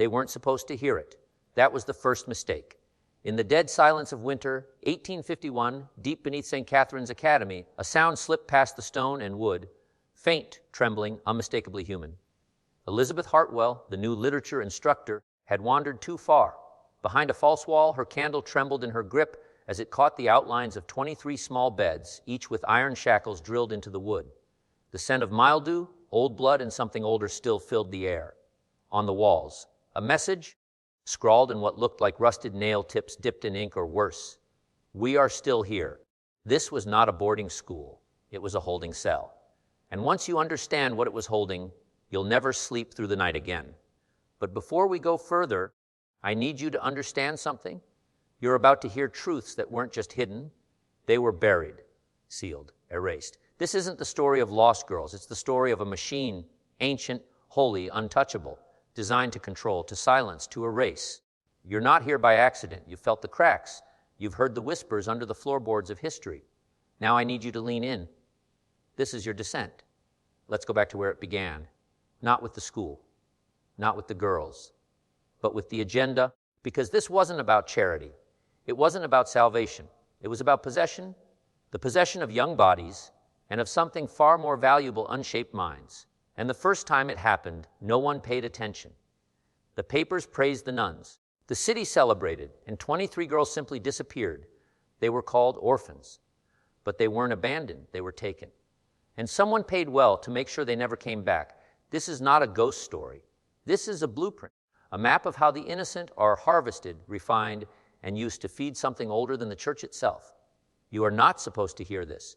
They weren't supposed to hear it. That was the first mistake. In the dead silence of winter, 1851, deep beneath St. Catherine's Academy, a sound slipped past the stone and wood, faint, trembling, unmistakably human. Elizabeth Hartwell, the new literature instructor, had wandered too far. Behind a false wall, her candle trembled in her grip as it caught the outlines of 23 small beds, each with iron shackles drilled into the wood. The scent of mildew, old blood, and something older still filled the air. On the walls, a message, scrawled in what looked like rusted nail tips dipped in ink or worse. We are still here. This was not a boarding school. It was a holding cell. And once you understand what it was holding, you'll never sleep through the night again. But before we go further, I need you to understand something. You're about to hear truths that weren't just hidden. They were buried, sealed, erased. This isn't the story of lost girls. It's the story of a machine, ancient, holy, untouchable, designed to control, to silence, to erase. You're not here by accident. You've felt the cracks. You've heard the whispers under the floorboards of history. Now I need you to lean in. This is your descent. Let's go back to where it began. Not with the school, not with the girls, but with the agenda, because this wasn't about charity. It wasn't about salvation. It was about possession, the possession of young bodies, and of something far more valuable, unshaped minds. And the first time it happened, no one paid attention. The papers praised the nuns. The city celebrated, and 23 girls simply disappeared. They were called orphans, but they weren't abandoned. They were taken. And someone paid well to make sure they never came back. This is not a ghost story. This is a blueprint, a map of how the innocent are harvested, refined, and used to feed something older than the church itself. You are not supposed to hear this.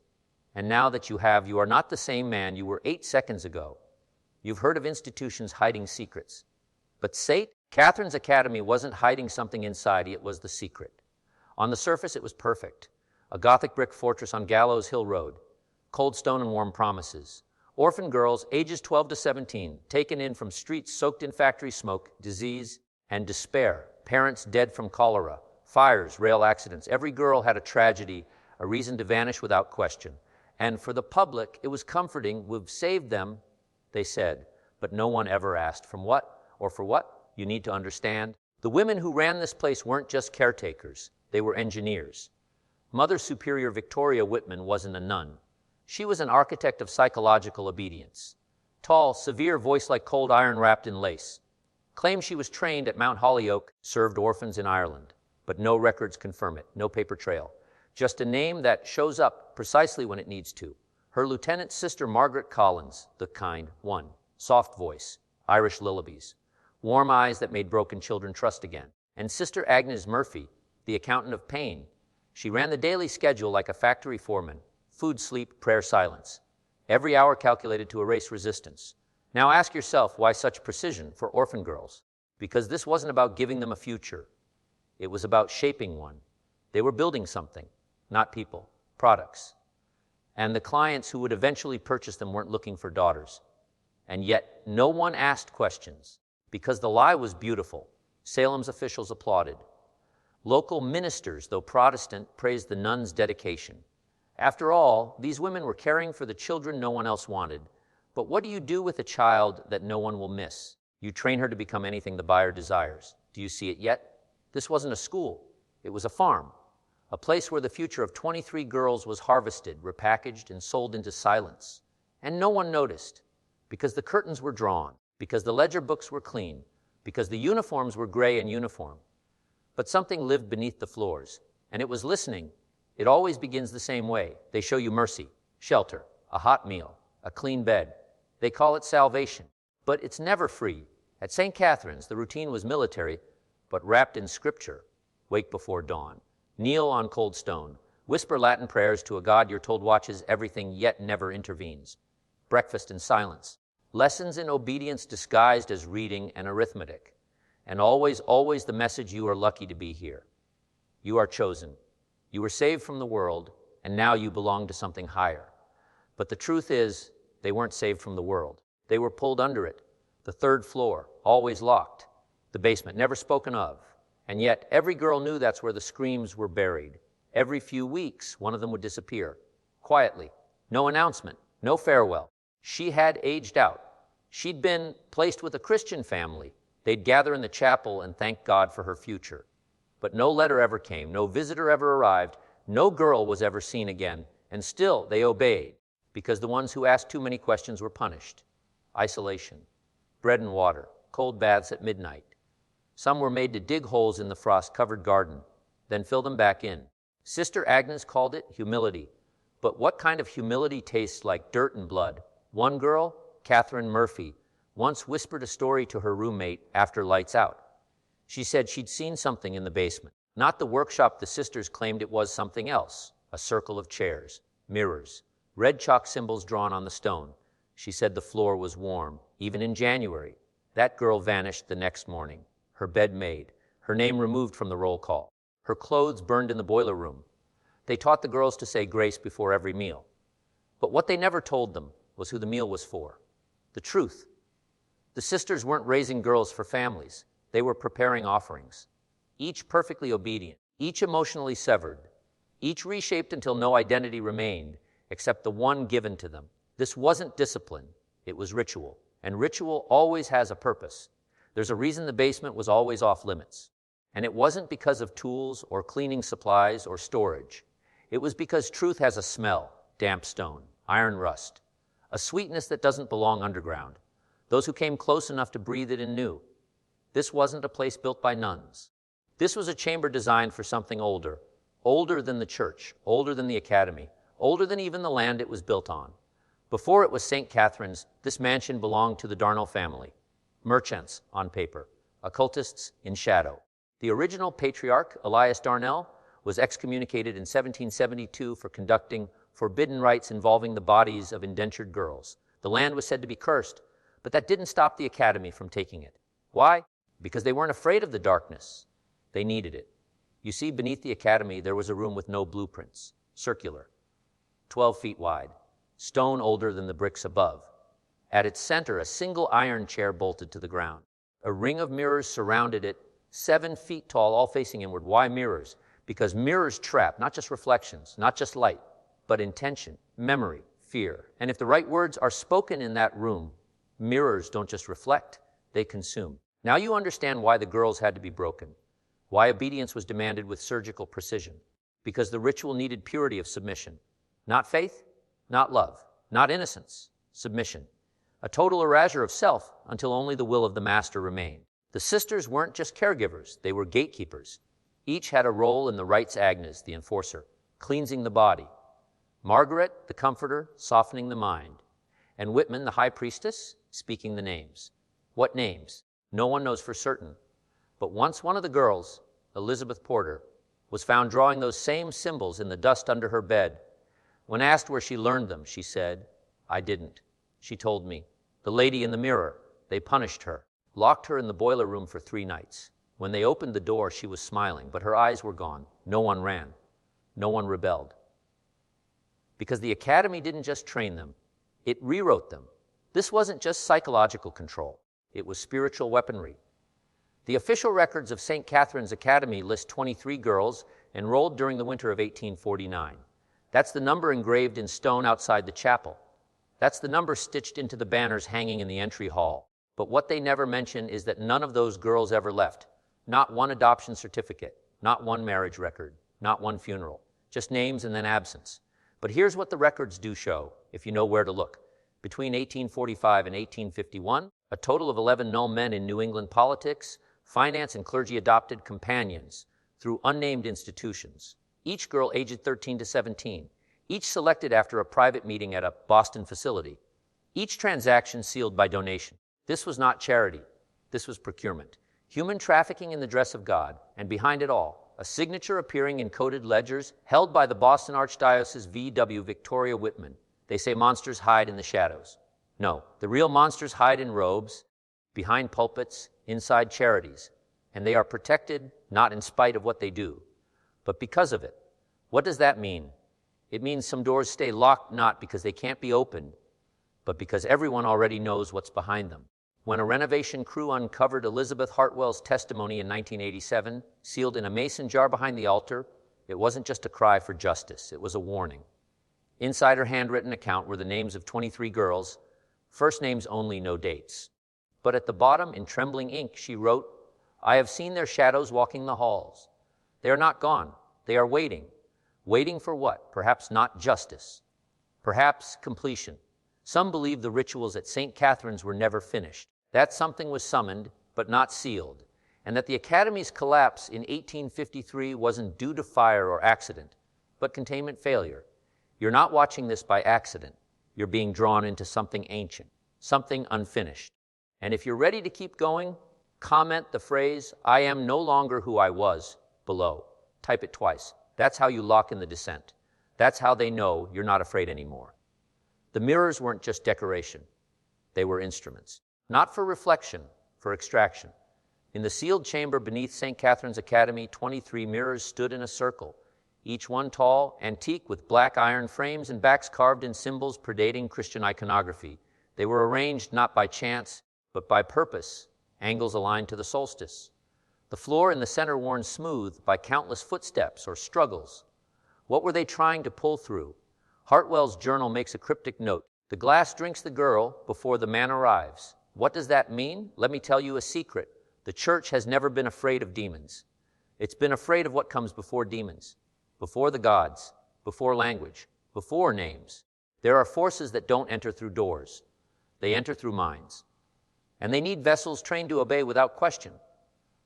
And now that you have, you are not the same man you were 8 seconds ago. You've heard of institutions hiding secrets. But St. Catherine's Academy wasn't hiding something inside, it was the secret. On the surface, it was perfect. A Gothic brick fortress on Gallows Hill Road, cold stone and warm promises. Orphan girls, ages 12 to 17, taken in from streets soaked in factory smoke, disease, and despair. Parents dead from cholera, fires, rail accidents. Every girl had a tragedy, a reason to vanish without question. And for the public, it was comforting. We've saved them, they said, but no one ever asked from what or for what. You need to understand. The women who ran this place weren't just caretakers. They were engineers. Mother Superior Victoria Whitman wasn't a nun. She was an architect of psychological obedience. Tall, severe, voice like cold iron wrapped in lace. Claimed she was trained at Mount Holyoke, served orphans in Ireland. But no records confirm it, no paper trail. Just a name that shows up precisely when it needs to. Her lieutenant sister Margaret Collins, the kind one. Soft voice, Irish lullabies. Warm eyes that made broken children trust again. And Sister Agnes Murphy, the accountant of pain. She ran the daily schedule like a factory foreman. Food, sleep, prayer, silence. Every hour calculated to erase resistance. Now ask yourself why such precision for orphan girls. Because this wasn't about giving them a future. It was about shaping one. They were building something, not people, products. And the clients who would eventually purchase them weren't looking for daughters. And yet no one asked questions. Because the lie was beautiful, Salem's officials applauded. Local ministers, though Protestant, praised the nuns' dedication. After all, these women were caring for the children no one else wanted. But what do you do with a child that no one will miss? You train her to become anything the buyer desires. Do you see it yet? This wasn't a school. It was a farm. A place where the future of 23 girls was harvested, repackaged, and sold into silence. And no one noticed, because the curtains were drawn, because the ledger books were clean, because the uniforms were gray and uniform. But something lived beneath the floors, and it was listening. It always begins the same way. They show you mercy, shelter, a hot meal, a clean bed. They call it salvation, but it's never free. At St. Catherine's, the routine was military, but wrapped in scripture. Wake before dawn. Kneel on cold stone. Whisper Latin prayers to a God you're told watches everything yet never intervenes. Breakfast in silence. Lessons in obedience disguised as reading and arithmetic. And always, always the message: you are lucky to be here. You are chosen. You were saved from the world, and now you belong to something higher. But the truth is, they weren't saved from the world. They were pulled under it. The third floor, always locked. The basement, never spoken of. And yet, every girl knew that's where the screams were buried. Every few weeks, one of them would disappear. Quietly. No announcement. No farewell. She had aged out. She'd been placed with a Christian family, They'd gather in the chapel and thank God for her future. But no letter ever came, no visitor ever arrived, no girl was ever seen again, and still they obeyed, because the ones who asked too many questions were punished. Isolation, bread and water, cold baths at midnight. Some were made to dig holes in the frost-covered garden, then fill them back in. Sister Agnes called it humility. But what kind of humility tastes like dirt and blood? One girl, Catherine Murphy, once whispered a story to her roommate after lights out. She said she'd seen something in the basement. Not the workshop the sisters claimed it was, something else. A circle of chairs, mirrors, red chalk symbols drawn on the stone. She said the floor was warm, even in January. That girl vanished the next morning. Her bed made, her name removed from the roll call, her clothes burned in the boiler room. They taught the girls to say grace before every meal. But what they never told them was who the meal was for. The truth. The sisters weren't raising girls for families. They were preparing offerings, each perfectly obedient, each emotionally severed, each reshaped until no identity remained except the one given to them. This wasn't discipline, it was ritual, and ritual always has a purpose. There's a reason the basement was always off limits, and it wasn't because of tools or cleaning supplies or storage. It was because truth has a smell, damp stone, iron rust, a sweetness that doesn't belong underground. Those who came close enough to breathe it in knew. This wasn't a place built by nuns. This was a chamber designed for something older, older than the church, older than the academy, older than even the land it was built on. Before it was St. Catherine's, this mansion belonged to the Darnell family. Merchants on paper, occultists in shadow. The original patriarch, Elias Darnell, was excommunicated in 1772 for conducting forbidden rites involving the bodies of indentured girls. The land was said to be cursed, but that didn't stop the academy from taking it. Why? Because they weren't afraid of the darkness. They needed it. You see, beneath the academy, there was a room with no blueprints, circular, 12 feet wide, stone older than the bricks above. At its center, a single iron chair bolted to the ground. A ring of mirrors surrounded it, 7 feet tall, all facing inward. Why mirrors? Because mirrors trap, not just reflections, not just light, but intention, memory, fear. And if the right words are spoken in that room, mirrors don't just reflect, they consume. Now you understand why the girls had to be broken, why obedience was demanded with surgical precision, because the ritual needed purity of submission. Not faith, not love, not innocence, submission. A total erasure of self until only the will of the master remained. The sisters weren't just caregivers, they were gatekeepers. Each had a role in the rites. Agnes, the enforcer, cleansing the body. Margaret, the comforter, softening the mind. And Whitman, the high priestess, speaking the names. What names? No one knows for certain. But once one of the girls, Elizabeth Porter, was found drawing those same symbols in the dust under her bed. When asked where she learned them, she said, "I didn't." She told me, "The lady in the mirror, they punished her, locked her in the boiler room for 3 nights. When they opened the door, she was smiling, but her eyes were gone. No one ran. No one rebelled." Because the academy didn't just train them, it rewrote them. This wasn't just psychological control. It was spiritual weaponry. The official records of St. Catherine's Academy list 23 girls enrolled during the winter of 1849. That's the number engraved in stone outside the chapel. That's the number stitched into the banners hanging in the entry hall. But what they never mention is that none of those girls ever left. Not one adoption certificate, not one marriage record, not one funeral. Just names and then absence. But here's what the records do show, if you know where to look. Between 1845 and 1851, a total of 11 null men in New England politics, finance, and clergy adopted companions through unnamed institutions. Each girl aged 13 to 17. Each selected after a private meeting at a Boston facility. Each transaction sealed by donation. This was not charity. This was procurement. Human trafficking in the dress of God, and behind it all, a signature appearing in coded ledgers held by the Boston Archdiocese V.W. Victoria Whitman. They say monsters hide in the shadows. No, the real monsters hide in robes, behind pulpits, inside charities, and they are protected not in spite of what they do, but because of it. What does that mean? It means some doors stay locked not because they can't be opened, but because everyone already knows what's behind them. When a renovation crew uncovered Elizabeth Hartwell's testimony in 1987, sealed in a mason jar behind the altar, it wasn't just a cry for justice, it was a warning. Inside her handwritten account were the names of 23 girls, first names only, no dates. But at the bottom, in trembling ink, she wrote, "I have seen their shadows walking the halls. They are not gone. They are waiting. Waiting for what? Perhaps not justice. Perhaps completion. Some believe the rituals at St. Catherine's were never finished, that something was summoned but not sealed, and that the Academy's collapse in 1853 wasn't due to fire or accident, but containment failure. You're not watching this by accident. You're being drawn into something ancient, something unfinished. And if you're ready to keep going, comment the phrase, 'I am no longer who I was,' below. Type it twice. That's how you lock in the descent. That's how they know you're not afraid anymore." The mirrors weren't just decoration. They were instruments. Not for reflection, for extraction. In the sealed chamber beneath St. Catherine's Academy, 23 mirrors stood in a circle, each one tall, antique, with black iron frames and backs carved in symbols predating Christian iconography. They were arranged not by chance, but by purpose, angles aligned to the solstice. The floor in the center worn smooth by countless footsteps or struggles. What were they trying to pull through? Hartwell's journal makes a cryptic note. "The glass drinks the girl before the man arrives." What does that mean? Let me tell you a secret. The church has never been afraid of demons. It's been afraid of what comes before demons, before the gods, before language, before names. There are forces that don't enter through doors. They enter through minds. And they need vessels trained to obey without question.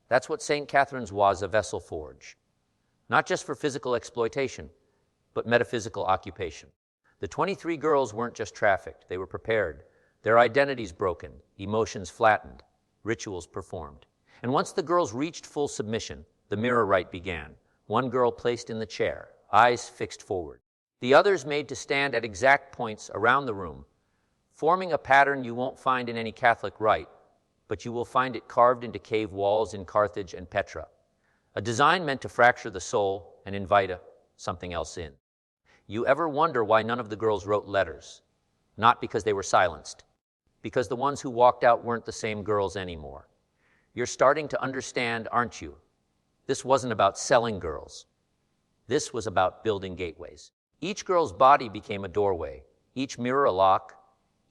That's what St. Catherine's was, a vessel forge. Not just for physical exploitation, but metaphysical occupation. The 23 girls weren't just trafficked, they were prepared. Their identities broken, emotions flattened, rituals performed. And once the girls reached full submission, the mirror rite began. One girl placed in the chair, eyes fixed forward. The others made to stand at exact points around the room, forming a pattern you won't find in any Catholic rite, but you will find it carved into cave walls in Carthage and Petra. A design meant to fracture the soul and invite something else in. You ever wonder why none of the girls wrote letters? Not because they were silenced, because the ones who walked out weren't the same girls anymore. You're starting to understand, aren't you? This wasn't about selling girls. This was about building gateways. Each girl's body became a doorway, each mirror a lock,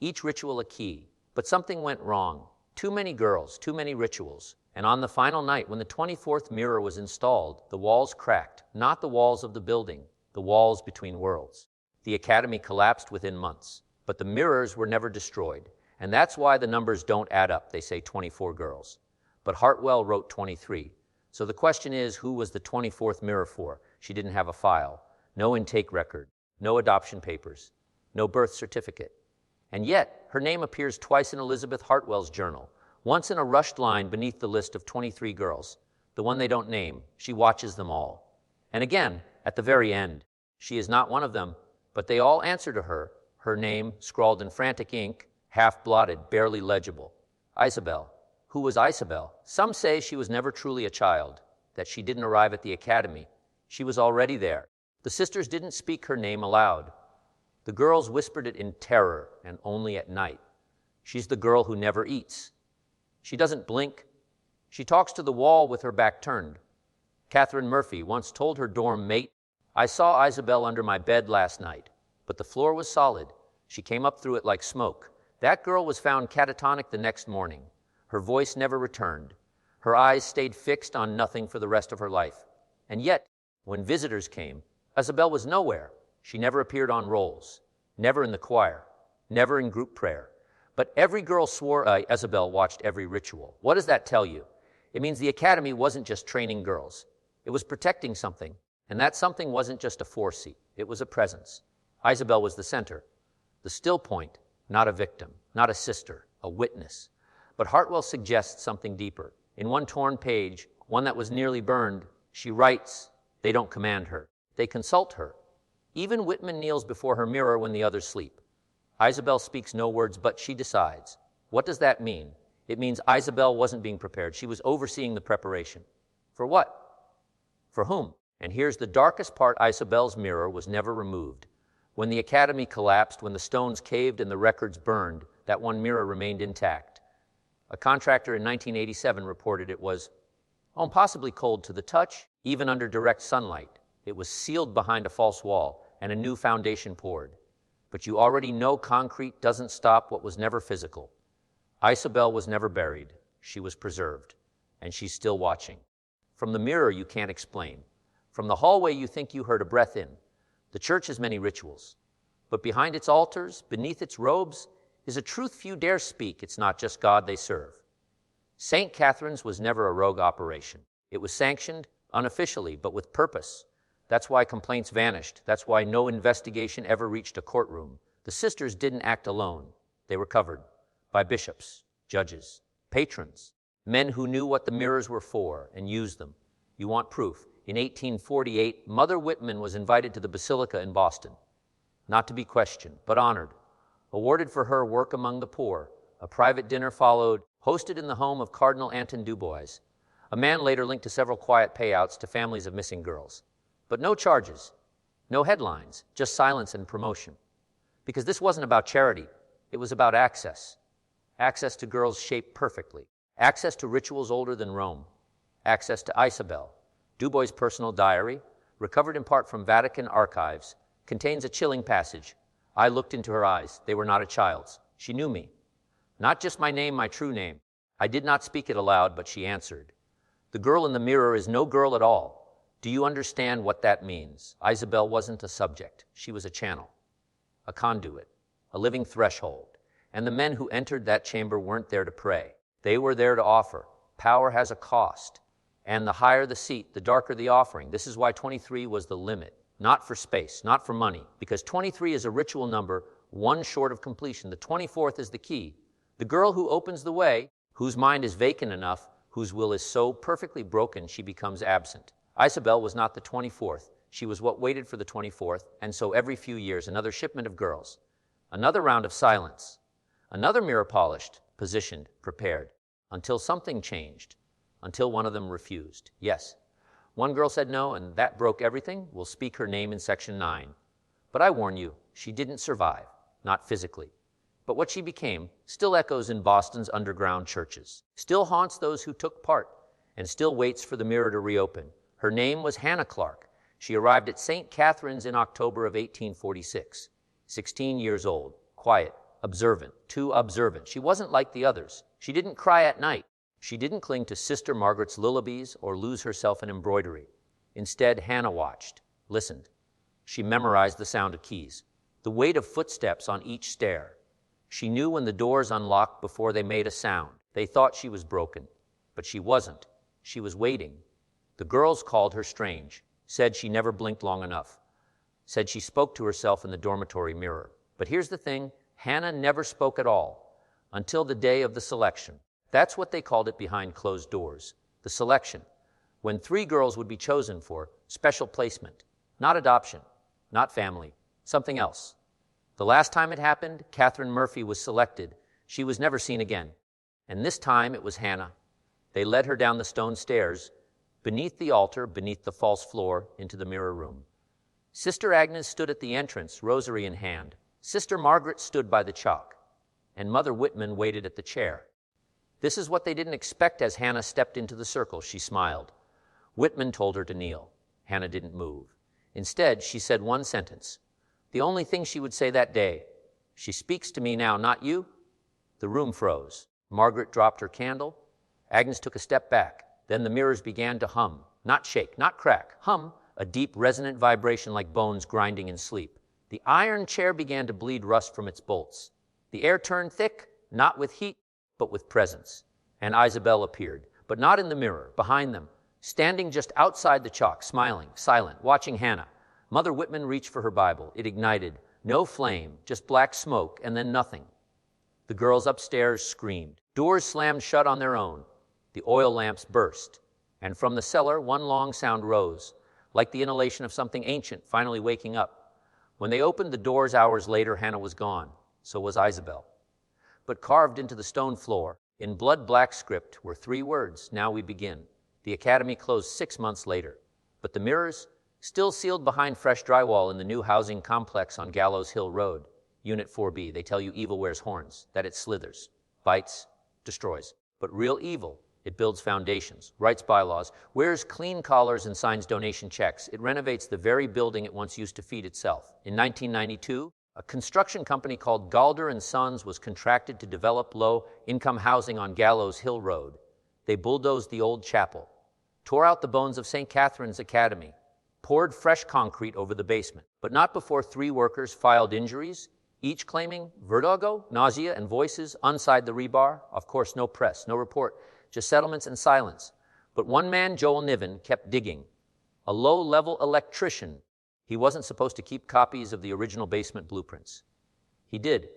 each ritual a key. But something went wrong. Too many girls, too many rituals. And on the final night, when the 24th mirror was installed, the walls cracked, not the walls of the building, the walls between worlds. The Academy collapsed within months, but the mirrors were never destroyed. And that's why the numbers don't add up. They say 24 girls. But Hartwell wrote 23. So the question is, who was the 24th mirror for? She didn't have a file, no intake record, no adoption papers, no birth certificate. And yet, her name appears twice in Elizabeth Hartwell's journal, once in a rushed line beneath the list of 23 girls, the one they don't name. She watches them all. And again, at the very end, she is not one of them, but they all answer to her, her name scrawled in frantic ink, half blotted, barely legible. Isabel. Who was Isabel? Some say she was never truly a child, that she didn't arrive at the Academy. She was already there. The sisters didn't speak her name aloud. The girls whispered it in terror and only at night. She's the girl who never eats. She doesn't blink. She talks to the wall with her back turned. Catherine Murphy once told her dorm mate, "I saw Isabel under my bed last night, but the floor was solid. She came up through it like smoke." That girl was found catatonic the next morning. Her voice never returned. Her eyes stayed fixed on nothing for the rest of her life. And yet, when visitors came, Isabel was nowhere. She never appeared on rolls, never in the choir, never in group prayer. But every girl swore Isabel watched every ritual. What does that tell you? It means the Academy wasn't just training girls. It was protecting something, and that something wasn't just a foreseat. It was a presence. Isabel was the center, the still point, not a victim, not a sister, a witness. But Hartwell suggests something deeper. In one torn page, one that was nearly burned, she writes, they don't command her. They consult her. Even Whitman kneels before her mirror when the others sleep. Isabel speaks no words, but she decides. What does that mean? It means Isabel wasn't being prepared. She was overseeing the preparation. For what? For whom? And here's the darkest part. Isabel's mirror was never removed. When the Academy collapsed, when the stones caved and the records burned, that one mirror remained intact. A contractor in 1987 reported it was impossibly cold to the touch, even under direct sunlight. It was sealed behind a false wall and a new foundation poured. But you already know concrete doesn't stop what was never physical. Isabel was never buried. She was preserved, and she's still watching. From the mirror you can't explain. From the hallway you think you heard a breath in. The church has many rituals, but behind its altars, beneath its robes, is a truth few dare speak. It's not just God they serve. St. Catherine's was never a rogue operation. It was sanctioned unofficially, but with purpose. That's why complaints vanished. That's why no investigation ever reached a courtroom. The sisters didn't act alone. They were covered by bishops, judges, patrons, men who knew what the mirrors were for and used them. You want proof? In 1848, Mother Whitman was invited to the Basilica in Boston, not to be questioned, but honored, awarded for her work among the poor. A private dinner followed, hosted in the home of Cardinal Anton Dubois, a man later linked to several quiet payouts to families of missing girls. But no charges, no headlines, just silence and promotion. Because this wasn't about charity, it was about access. Access to girls shaped perfectly. Access to rituals older than Rome. Access to Isabel. Dubois' personal diary, recovered in part from Vatican archives, contains a chilling passage. I looked into her eyes. They were not a child's. She knew me. Not just my name, my true name. I did not speak it aloud, but she answered. The girl in the mirror is no girl at all. Do you understand what that means? Isabel wasn't a subject. She was a channel, a conduit, a living threshold. And the men who entered that chamber weren't there to pray. They were there to offer. Power has a cost. And the higher the seat, the darker the offering. This is why 23 was the limit. Not for space, not for money. Because 23 is a ritual number, one short of completion. The 24th is the key. The girl who opens the way, whose mind is vacant enough, whose will is so perfectly broken she becomes absent. Isabel was not the 24th. She was what waited for the 24th, and so every few years, another shipment of girls. Another round of silence. Another mirror polished, positioned, prepared. Until something changed. Until one of them refused. Yes. One girl said no, and that broke everything. We'll speak her name in section 9. But I warn you, she didn't survive. Not physically. But what she became still echoes in Boston's underground churches. Still haunts those who took part, and still waits for the mirror to reopen. Her name was Hannah Clark. She arrived at St. Catherine's in October of 1846. 16 years old, quiet, observant, too observant. She wasn't like the others. She didn't cry at night. She didn't cling to Sister Margaret's lullabies or lose herself in embroidery. Instead, Hannah watched, listened. She memorized the sound of keys, the weight of footsteps on each stair. She knew when the doors unlocked before they made a sound. They thought she was broken, but she wasn't. She was waiting. The girls called her strange, said she never blinked long enough, said she spoke to herself in the dormitory mirror. But here's the thing, Hannah never spoke at all, until the day of the selection. That's what they called it behind closed doors, the selection, when 3 girls would be chosen for special placement, not adoption, not family, something else. The last time it happened, Catherine Murphy was selected. She was never seen again. And this time it was Hannah. They led her down the stone stairs, beneath the altar, beneath the false floor, into the mirror room. Sister Agnes stood at the entrance, rosary in hand. Sister Margaret stood by the chalk, and Mother Whitman waited at the chair. This is what they didn't expect as Hannah stepped into the circle. She smiled. Whitman told her to kneel. Hannah didn't move. Instead, she said one sentence, the only thing she would say that day. She speaks to me now, not you. The room froze. Margaret dropped her candle. Agnes took a step back. Then the mirrors began to hum, not shake, not crack, hum, a deep resonant vibration like bones grinding in sleep. The iron chair began to bleed rust from its bolts. The air turned thick, not with heat, but with presence. And Isabel appeared, but not in the mirror, behind them, standing just outside the chalk, smiling, silent, watching Hannah. Mother Whitman reached for her Bible. It ignited. No flame, just black smoke, and then nothing. The girls upstairs screamed. Doors slammed shut on their own. The oil lamps burst. And from the cellar, one long sound rose, like the inhalation of something ancient finally waking up. When they opened the doors hours later, Hannah was gone. So was Isabel. But carved into the stone floor, in blood-black script, were 3 words, now we begin. The academy closed 6 months later. But the mirrors, still sealed behind fresh drywall in the new housing complex on Gallows Hill Road, Unit 4B, they tell you evil wears horns, that it slithers, bites, destroys. But real evil, it builds foundations, writes bylaws, wears clean collars and signs donation checks. It renovates the very building it once used to feed itself. In 1992, A construction company called Galder & Sons was contracted to develop low-income housing on Gallows Hill Road. They bulldozed the old chapel, tore out the bones of St. Catherine's Academy, poured fresh concrete over the basement, but not before 3 workers filed injuries, each claiming vertigo, nausea, and voices inside the rebar. Of course, no press, no report, just settlements and silence. But one man, Joel Niven, kept digging. A low-level electrician. He wasn't supposed to keep copies of the original basement blueprints. He did.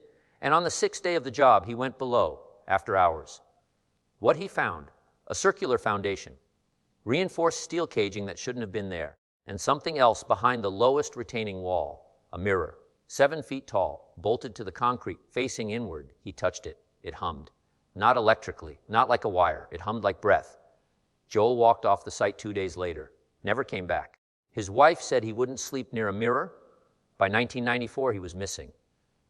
And on the 6th day of the job, he went below, after hours. What he found, a circular foundation, reinforced steel caging that shouldn't have been there, and something else behind the lowest retaining wall, a mirror, 7 feet tall, bolted to the concrete, facing inward. He touched it. It hummed. Not electrically, not like a wire. It hummed like breath. Joel walked off the site 2 days later. Never came back. His wife said he wouldn't sleep near a mirror. By 1994, he was missing.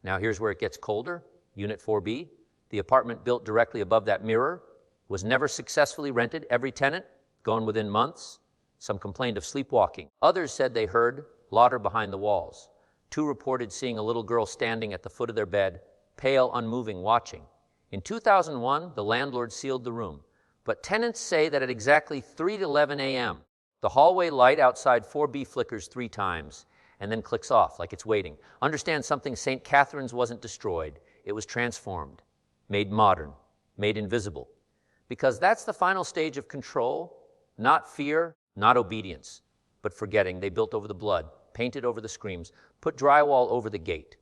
Now here's where it gets colder. Unit 4B, the apartment built directly above that mirror, was never successfully rented. Every tenant gone within months. Some complained of sleepwalking. Others said they heard laughter behind the walls. 2 reported seeing a little girl standing at the foot of their bed, pale, unmoving, watching. In 2001, the landlord sealed the room. But tenants say that at exactly 3 to 11 a.m., the hallway light outside 4B flickers 3 times and then clicks off like it's waiting. Understand something, St. Catherine's wasn't destroyed. It was transformed, made modern, made invisible. Because that's the final stage of control, not fear, not obedience, but forgetting. They built over the blood, painted over the screams, put drywall over the gate.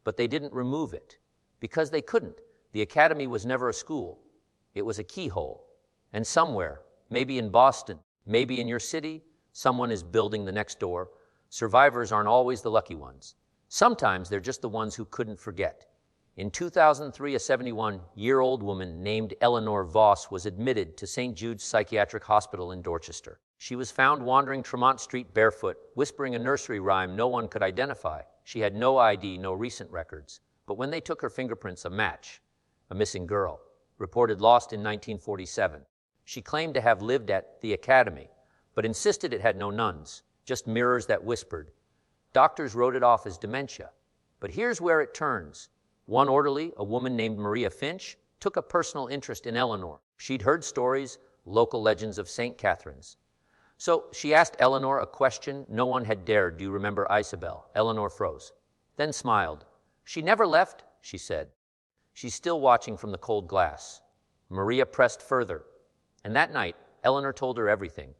But they didn't remove it because they couldn't. The academy was never a school. It was a keyhole. And somewhere, maybe in Boston, maybe in your city, someone is building the next door. Survivors aren't always the lucky ones. Sometimes they're just the ones who couldn't forget. In 2003, a 71-year-old woman named Eleanor Voss was admitted to St. Jude's Psychiatric Hospital in Dorchester. She was found wandering Tremont Street barefoot, whispering a nursery rhyme no one could identify. She had no ID, no recent records. But when they took her fingerprints, a match, a missing girl, reported lost in 1947. She claimed to have lived at the academy, but insisted it had no nuns, just mirrors that whispered. Doctors wrote it off as dementia. But here's where it turns. One orderly, a woman named Maria Finch, took a personal interest in Eleanor. She'd heard stories, local legends of St. Catherine's. So she asked Eleanor a question no one had dared. Do you remember Isabel? Eleanor froze, then smiled. She never left, she said. She's still watching from the cold glass. Maria pressed further. And that night, Eleanor told her everything.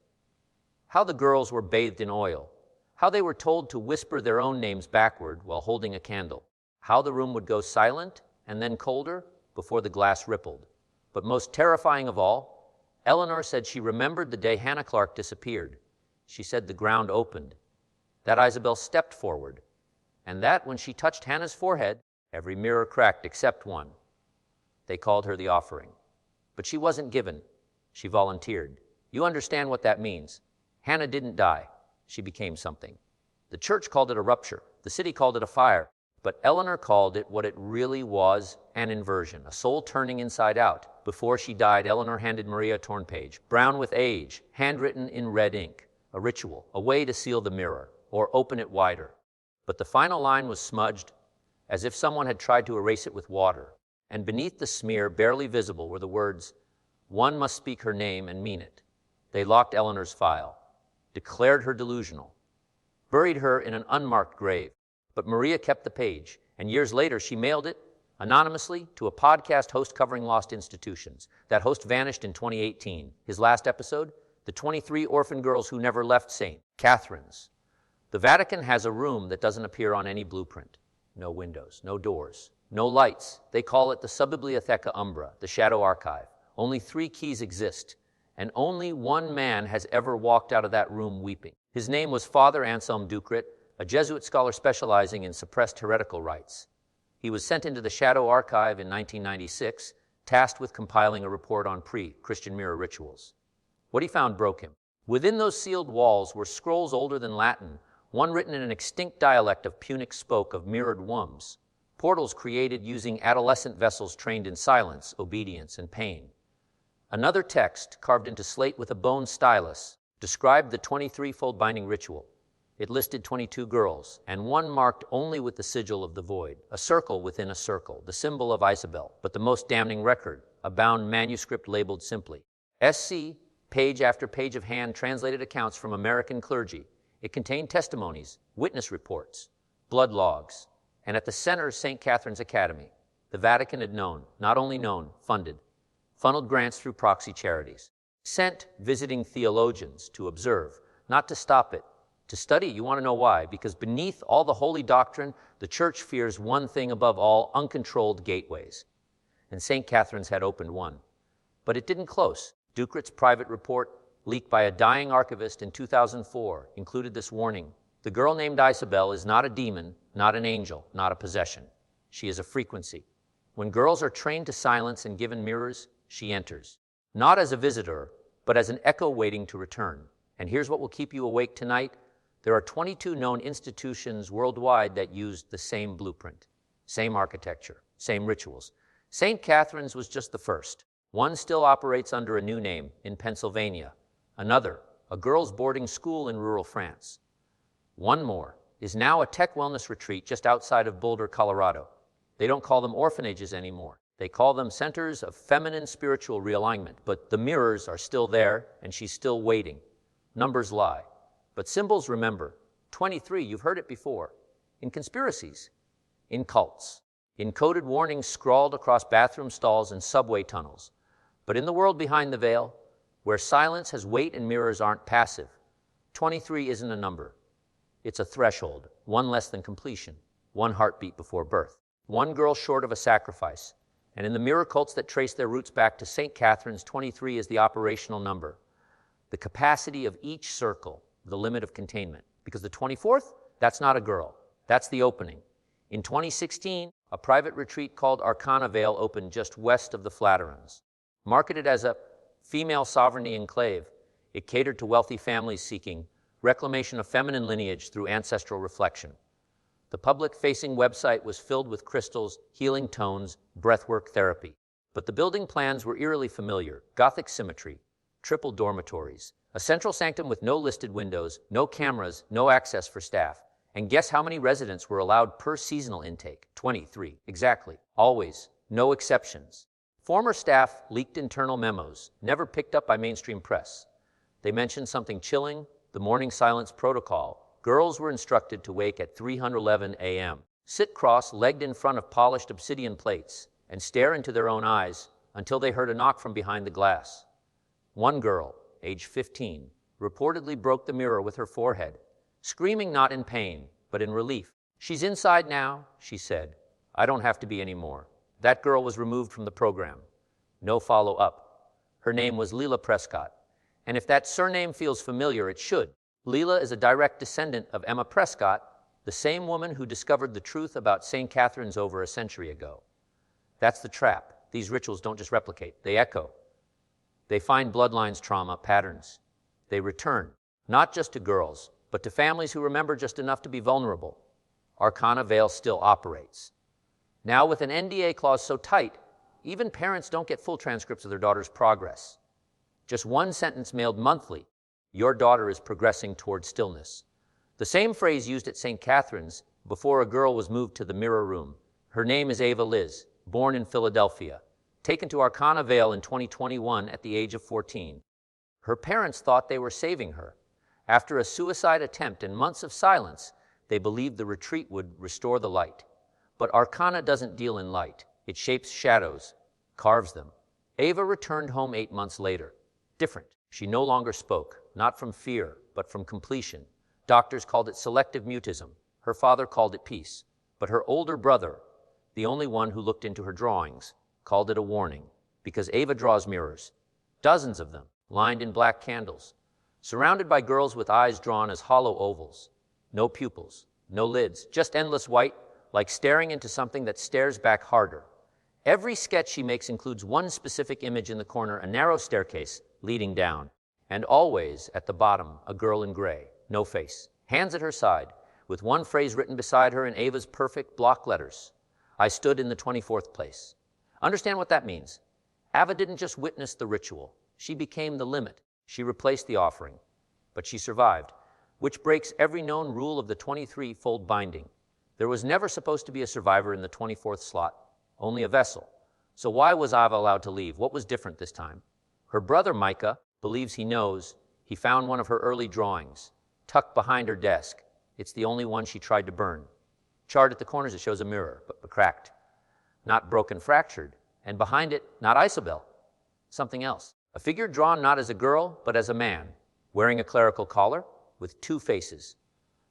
How the girls were bathed in oil. How they were told to whisper their own names backward while holding a candle. How the room would go silent and then colder before the glass rippled. But most terrifying of all, Eleanor said she remembered the day Hannah Clark disappeared. She said the ground opened, that Isabel stepped forward, and that when she touched Hannah's forehead, every mirror cracked except one. They called her the offering. But she wasn't given. She volunteered. You understand what that means. Hannah didn't die. She became something. The church called it a rupture. The city called it a fire. But Eleanor called it what it really was, an inversion, a soul turning inside out. Before she died, Eleanor handed Maria a torn page, brown with age, handwritten in red ink, a ritual, a way to seal the mirror, or open it wider. But the final line was smudged, as if someone had tried to erase it with water. And beneath the smear, barely visible, were the words, "One must speak her name and mean it." They locked Eleanor's file, declared her delusional, buried her in an unmarked grave. But Maria kept the page, and years later she mailed it anonymously to a podcast host covering lost institutions. That host vanished in 2018. His last episode, the 23 orphan girls who never left St. Catherine's. The Vatican has a room that doesn't appear on any blueprint. No windows, no doors, no lights. They call it the Subbibliotheca Umbra, the Shadow Archive. Only 3 keys exist, and only one man has ever walked out of that room weeping. His name was Father Anselm Ducret, a Jesuit scholar specializing in suppressed heretical rites. He was sent into the Shadow Archive in 1996, tasked with compiling a report on pre-Christian mirror rituals. What he found broke him. Within those sealed walls were scrolls older than Latin, one written in an extinct dialect of Punic spoke of mirrored wombs, portals created using adolescent vessels trained in silence, obedience, and pain. Another text, carved into slate with a bone stylus, described the 23-fold binding ritual. It listed 22 girls, and one marked only with the sigil of the void, a circle within a circle, the symbol of Isabel. But the most damning record, a bound manuscript labeled simply SC, page after page of hand-translated accounts from American clergy. It contained testimonies, witness reports, blood logs, and at the center, St. Catherine's Academy. The Vatican had known, not only known, funded, funneled grants through proxy charities, sent visiting theologians to observe, not to stop it, to study. You want to know why? Because beneath all the holy doctrine, the church fears one thing above all: uncontrolled gateways. And St. Catherine's had opened one. But it didn't close. Ducret's private report, leaked by a dying archivist in 2004, included this warning: the girl named Isabel is not a demon, not an angel, not a possession. She is a frequency. When girls are trained to silence and given mirrors, she enters. Not as a visitor, but as an echo waiting to return. And here's what will keep you awake tonight. There are 22 known institutions worldwide that used the same blueprint, same architecture, same rituals. St. Catherine's was just the first. One still operates under a new name in Pennsylvania. Another, a girls' boarding school in rural France. One more is now a tech wellness retreat just outside of Boulder, Colorado. They don't call them orphanages anymore. They call them centers of feminine spiritual realignment. But the mirrors are still there, and she's still waiting. Numbers lie, but symbols remember. 23, you've heard it before. In conspiracies, in cults, in coded warnings scrawled across bathroom stalls and subway tunnels. But in the world behind the veil, where silence has weight and mirrors aren't passive, 23 isn't a number. It's a threshold, one less than completion, one heartbeat before birth, one girl short of a sacrifice. And in the mirror cults that trace their roots back to St. Catherine's, 23 is the operational number, the capacity of each circle, the limit of containment. Because the 24th, that's not a girl, that's the opening. In 2016, a private retreat called Arcana Vale opened just west of the Flatirons. Marketed as a female sovereignty enclave, it catered to wealthy families seeking reclamation of feminine lineage through ancestral reflection. The public-facing website was filled with crystals, healing tones, breathwork therapy. But the building plans were eerily familiar: Gothic symmetry, triple dormitories, a central sanctum with no listed windows, no cameras, no access for staff. And guess how many residents were allowed per seasonal intake? 23. Exactly. Always. No exceptions. Former staff leaked internal memos, never picked up by mainstream press. They mentioned something chilling: the morning silence protocol. Girls were instructed to wake at 3:11 a.m., sit cross-legged in front of polished obsidian plates, and stare into their own eyes until they heard a knock from behind the glass. One girl, age 15, reportedly broke the mirror with her forehead, screaming not in pain, but in relief. "She's inside now," she said. "I don't have to be anymore." That girl was removed from the program. No follow-up. Her name was Leela Prescott. And if that surname feels familiar, it should. Leela is a direct descendant of Emma Prescott, the same woman who discovered the truth about St. Catherine's over a century ago. That's the trap. These rituals don't just replicate, they echo. They find bloodlines, trauma, patterns. They return, not just to girls, but to families who remember just enough to be vulnerable. Arcana Vale still operates. Now with an NDA clause so tight, even parents don't get full transcripts of their daughter's progress. Just one sentence mailed monthly: "Your daughter is progressing toward stillness." The same phrase used at St. Catherine's before a girl was moved to the mirror room. Her name is Ava Liz, born in Philadelphia, taken to Arcana Vale in 2021 at the age of 14. Her parents thought they were saving her. After a suicide attempt and months of silence, they believed the retreat would restore the light. But Arcana doesn't deal in light. It shapes shadows, carves them. Ava returned home 8 months later. Different. She no longer spoke, not from fear, but from completion. Doctors called it selective mutism. Her father called it peace. But her older brother, the only one who looked into her drawings, called it a warning. Because Ava draws mirrors, dozens of them, lined in black candles, surrounded by girls with eyes drawn as hollow ovals. No pupils, no lids, just endless white, like staring into something that stares back harder. Every sketch she makes includes one specific image in the corner: a narrow staircase leading down. And always, at the bottom, a girl in gray, no face, hands at her side, with one phrase written beside her in Ava's perfect block letters: "I stood in the 24th place." Understand what that means. Ava didn't just witness the ritual. She became the limit. She replaced the offering. But she survived. which breaks every known rule of the 23-fold binding. There was never supposed to be a survivor in the 24th slot, only a vessel. So why was Ava allowed to leave? What was different this time? Her brother, Micah, believes he knows. He found one of her early drawings, tucked behind her desk. It's the only one she tried to burn. Charred at the corners, it shows a mirror, but cracked. Not broken, fractured. And behind it, not Isabel, something else. A figure drawn not as a girl, but as a man, wearing a clerical collar, with two faces.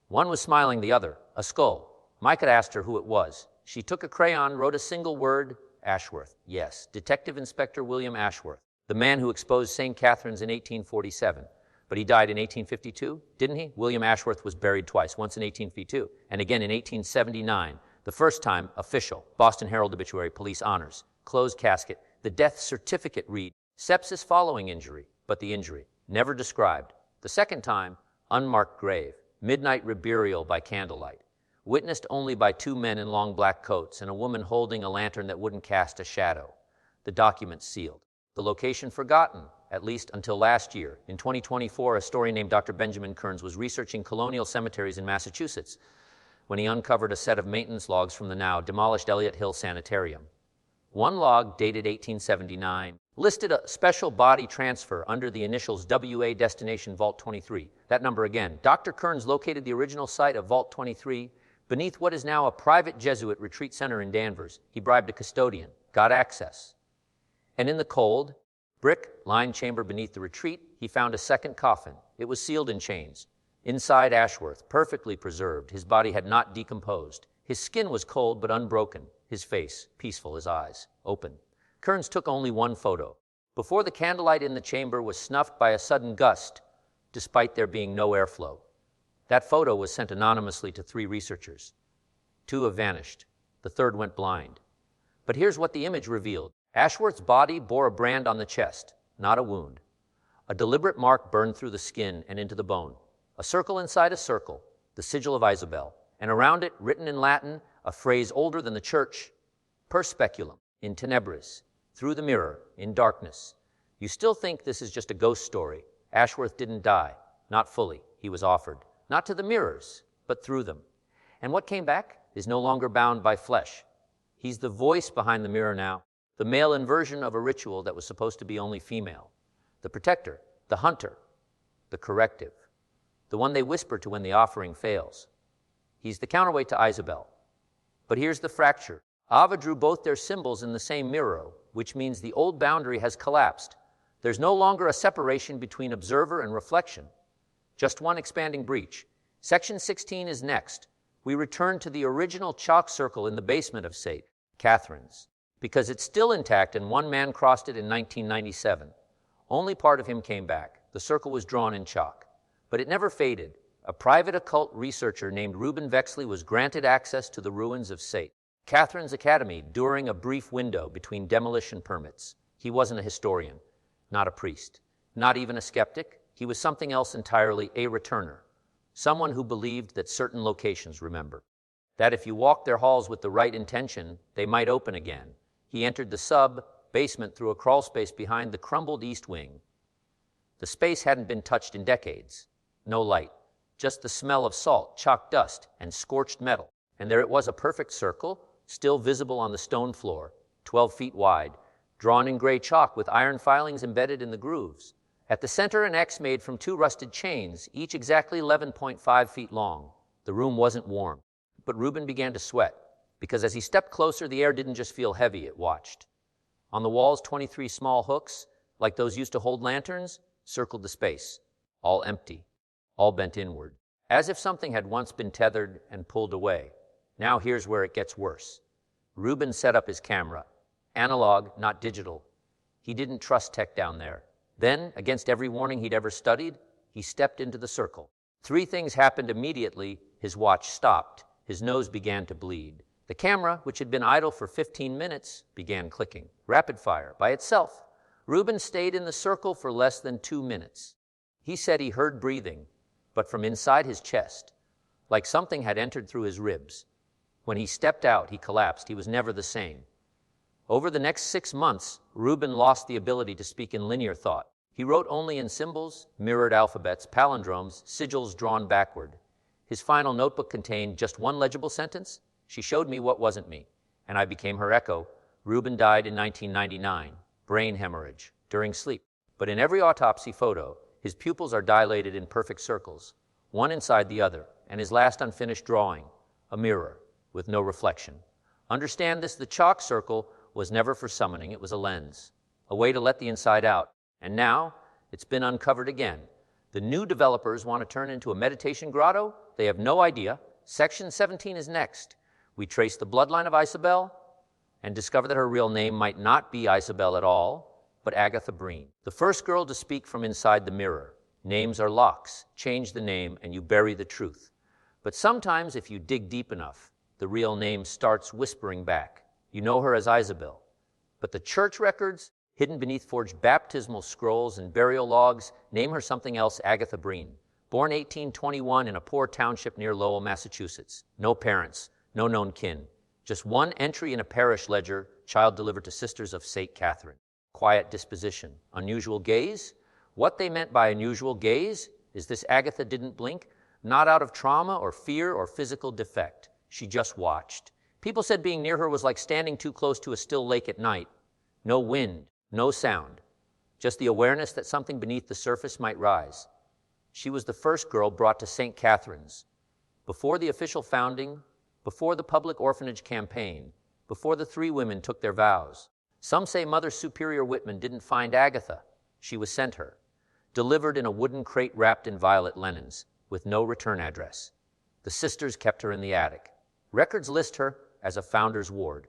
One was smiling, the other, a skull. Micah asked her who it was. She took a crayon, wrote a single word, Ashworth. Yes, Detective Inspector William Ashworth, the man who exposed St. Catherine's in 1847. But he died in 1852, didn't he? William Ashworth was buried twice, once in 1852 and again in 1879. The first time, official, Boston Herald obituary, police honors, closed casket. The death certificate read, sepsis following injury, but the injury, never described. The second time, unmarked grave, midnight reburial by candlelight, witnessed only by two men in long black coats and a woman holding a lantern that wouldn't cast a shadow. The document sealed. The location forgotten, at least until last year. In 2024, a historian named Dr. Benjamin Kearns was researching colonial cemeteries in Massachusetts when he uncovered a set of maintenance logs from the now demolished Elliott Hill Sanitarium. One log, dated 1879, listed a special body transfer under the initials WA Destination Vault 23. That number again. Dr. Kearns located the original site of Vault 23 beneath what is now a private Jesuit retreat center in Danvers. He bribed a custodian, got access. And in the cold, brick-lined chamber beneath the retreat, he found a second coffin. It was sealed in chains. Inside Ashworth, perfectly preserved, his body had not decomposed. His skin was cold but unbroken, his face peaceful, his eyes open. Kearns took only one photo. Before the candlelight in the chamber was snuffed by a sudden gust, despite there being no airflow. That photo was sent anonymously to 3 researchers. 2 have vanished. The third went blind. But here's what the image revealed. Ashworth's body bore a brand on the chest, not a wound. A deliberate mark burned through the skin and into the bone. A circle inside a circle, the sigil of Isabel, and around it, written in Latin, a phrase older than the church, per speculum, in tenebris, through the mirror, in darkness. You still think this is just a ghost story. Ashworth didn't die, not fully. He was offered, not to the mirrors, but through them. And what came back is no longer bound by flesh. He's the voice behind the mirror now, the male inversion of a ritual that was supposed to be only female. The protector, the hunter, the corrective, the one they whisper to when the offering fails. He's the counterweight to Isabel. But here's the fracture. Ava drew both their symbols in the same mirror, which means the old boundary has collapsed. There's no longer a separation between observer and reflection, just one expanding breach. Section 16 is next. We return to the original chalk circle in the basement of St. Catherine's, because it's still intact and one man crossed it in 1997. Only part of him came back. The circle was drawn in chalk, but it never faded. A private occult researcher named Reuben Vexley was granted access to the ruins of St. Catherine's Academy during a brief window between demolition permits. He wasn't a historian, not a priest, not even a skeptic. He was something else entirely, a returner, someone who believed that certain locations remember, that if you walked their halls with the right intention, they might open again. He entered the sub-basement through a crawl space behind the crumbled east wing. The space hadn't been touched in decades. No light, just the smell of salt, chalk dust, and scorched metal. And there it was, a perfect circle, still visible on the stone floor, 12 feet wide, drawn in gray chalk with iron filings embedded in the grooves. At the center, an X made from 2 rusted chains, each exactly 11.5 feet long. The room wasn't warm, but Reuben began to sweat, because as he stepped closer, the air didn't just feel heavy, it watched. On the walls, 23 small hooks, like those used to hold lanterns, circled the space, all empty, all bent inward, as if something had once been tethered and pulled away. Now here's where it gets worse. Reuben set up his camera, analog, not digital. He didn't trust tech down there. Then, against every warning he'd ever studied, he stepped into the circle. 3 things happened immediately. His watch stopped. His nose began to bleed. The camera, which had been idle for 15 minutes, began clicking. Rapid fire, by itself. Reuben stayed in the circle for less than 2 minutes. He said he heard breathing, but from inside his chest, like something had entered through his ribs. When he stepped out, he collapsed. He was never the same. Over the next 6 months, Reuben lost the ability to speak in linear thought. He wrote only in symbols, mirrored alphabets, palindromes, sigils drawn backward. His final notebook contained just one legible sentence: "She showed me what wasn't me, and I became her echo." Reuben died in 1999, brain hemorrhage, during sleep. But in every autopsy photo, his pupils are dilated in perfect circles, one inside the other, and his last unfinished drawing, a mirror with no reflection. Understand this: the chalk circle was never for summoning, it was a lens, a way to let the inside out. And now, it's been uncovered again. The new developers want to turn into a meditation grotto? They have no idea. Section 17 is next. We trace the bloodline of Isabel and discover that her real name might not be Isabel at all, but Agatha Breen, the first girl to speak from inside the mirror. Names are locks. Change the name and you bury the truth. But sometimes, if you dig deep enough, the real name starts whispering back. You know her as Isabel, but the church records, hidden beneath forged baptismal scrolls and burial logs, name her something else: Agatha Breen. Born 1821 in a poor township near Lowell, Massachusetts. No parents, no known kin. Just one entry in a parish ledger: child delivered to Sisters of St. Catherine. Quiet disposition, unusual gaze. What they meant by unusual gaze is this: Agatha didn't blink, not out of trauma or fear or physical defect. She just watched. People said being near her was like standing too close to a still lake at night. No wind, no sound, just the awareness that something beneath the surface might rise. She was the first girl brought to St. Catherine's. Before the official founding, before the public orphanage campaign, before the three women took their vows. Some say Mother Superior Whitman didn't find Agatha. She was sent her, delivered in a wooden crate wrapped in violet linens, with no return address. The sisters kept her in the attic. Records list her as a founder's ward.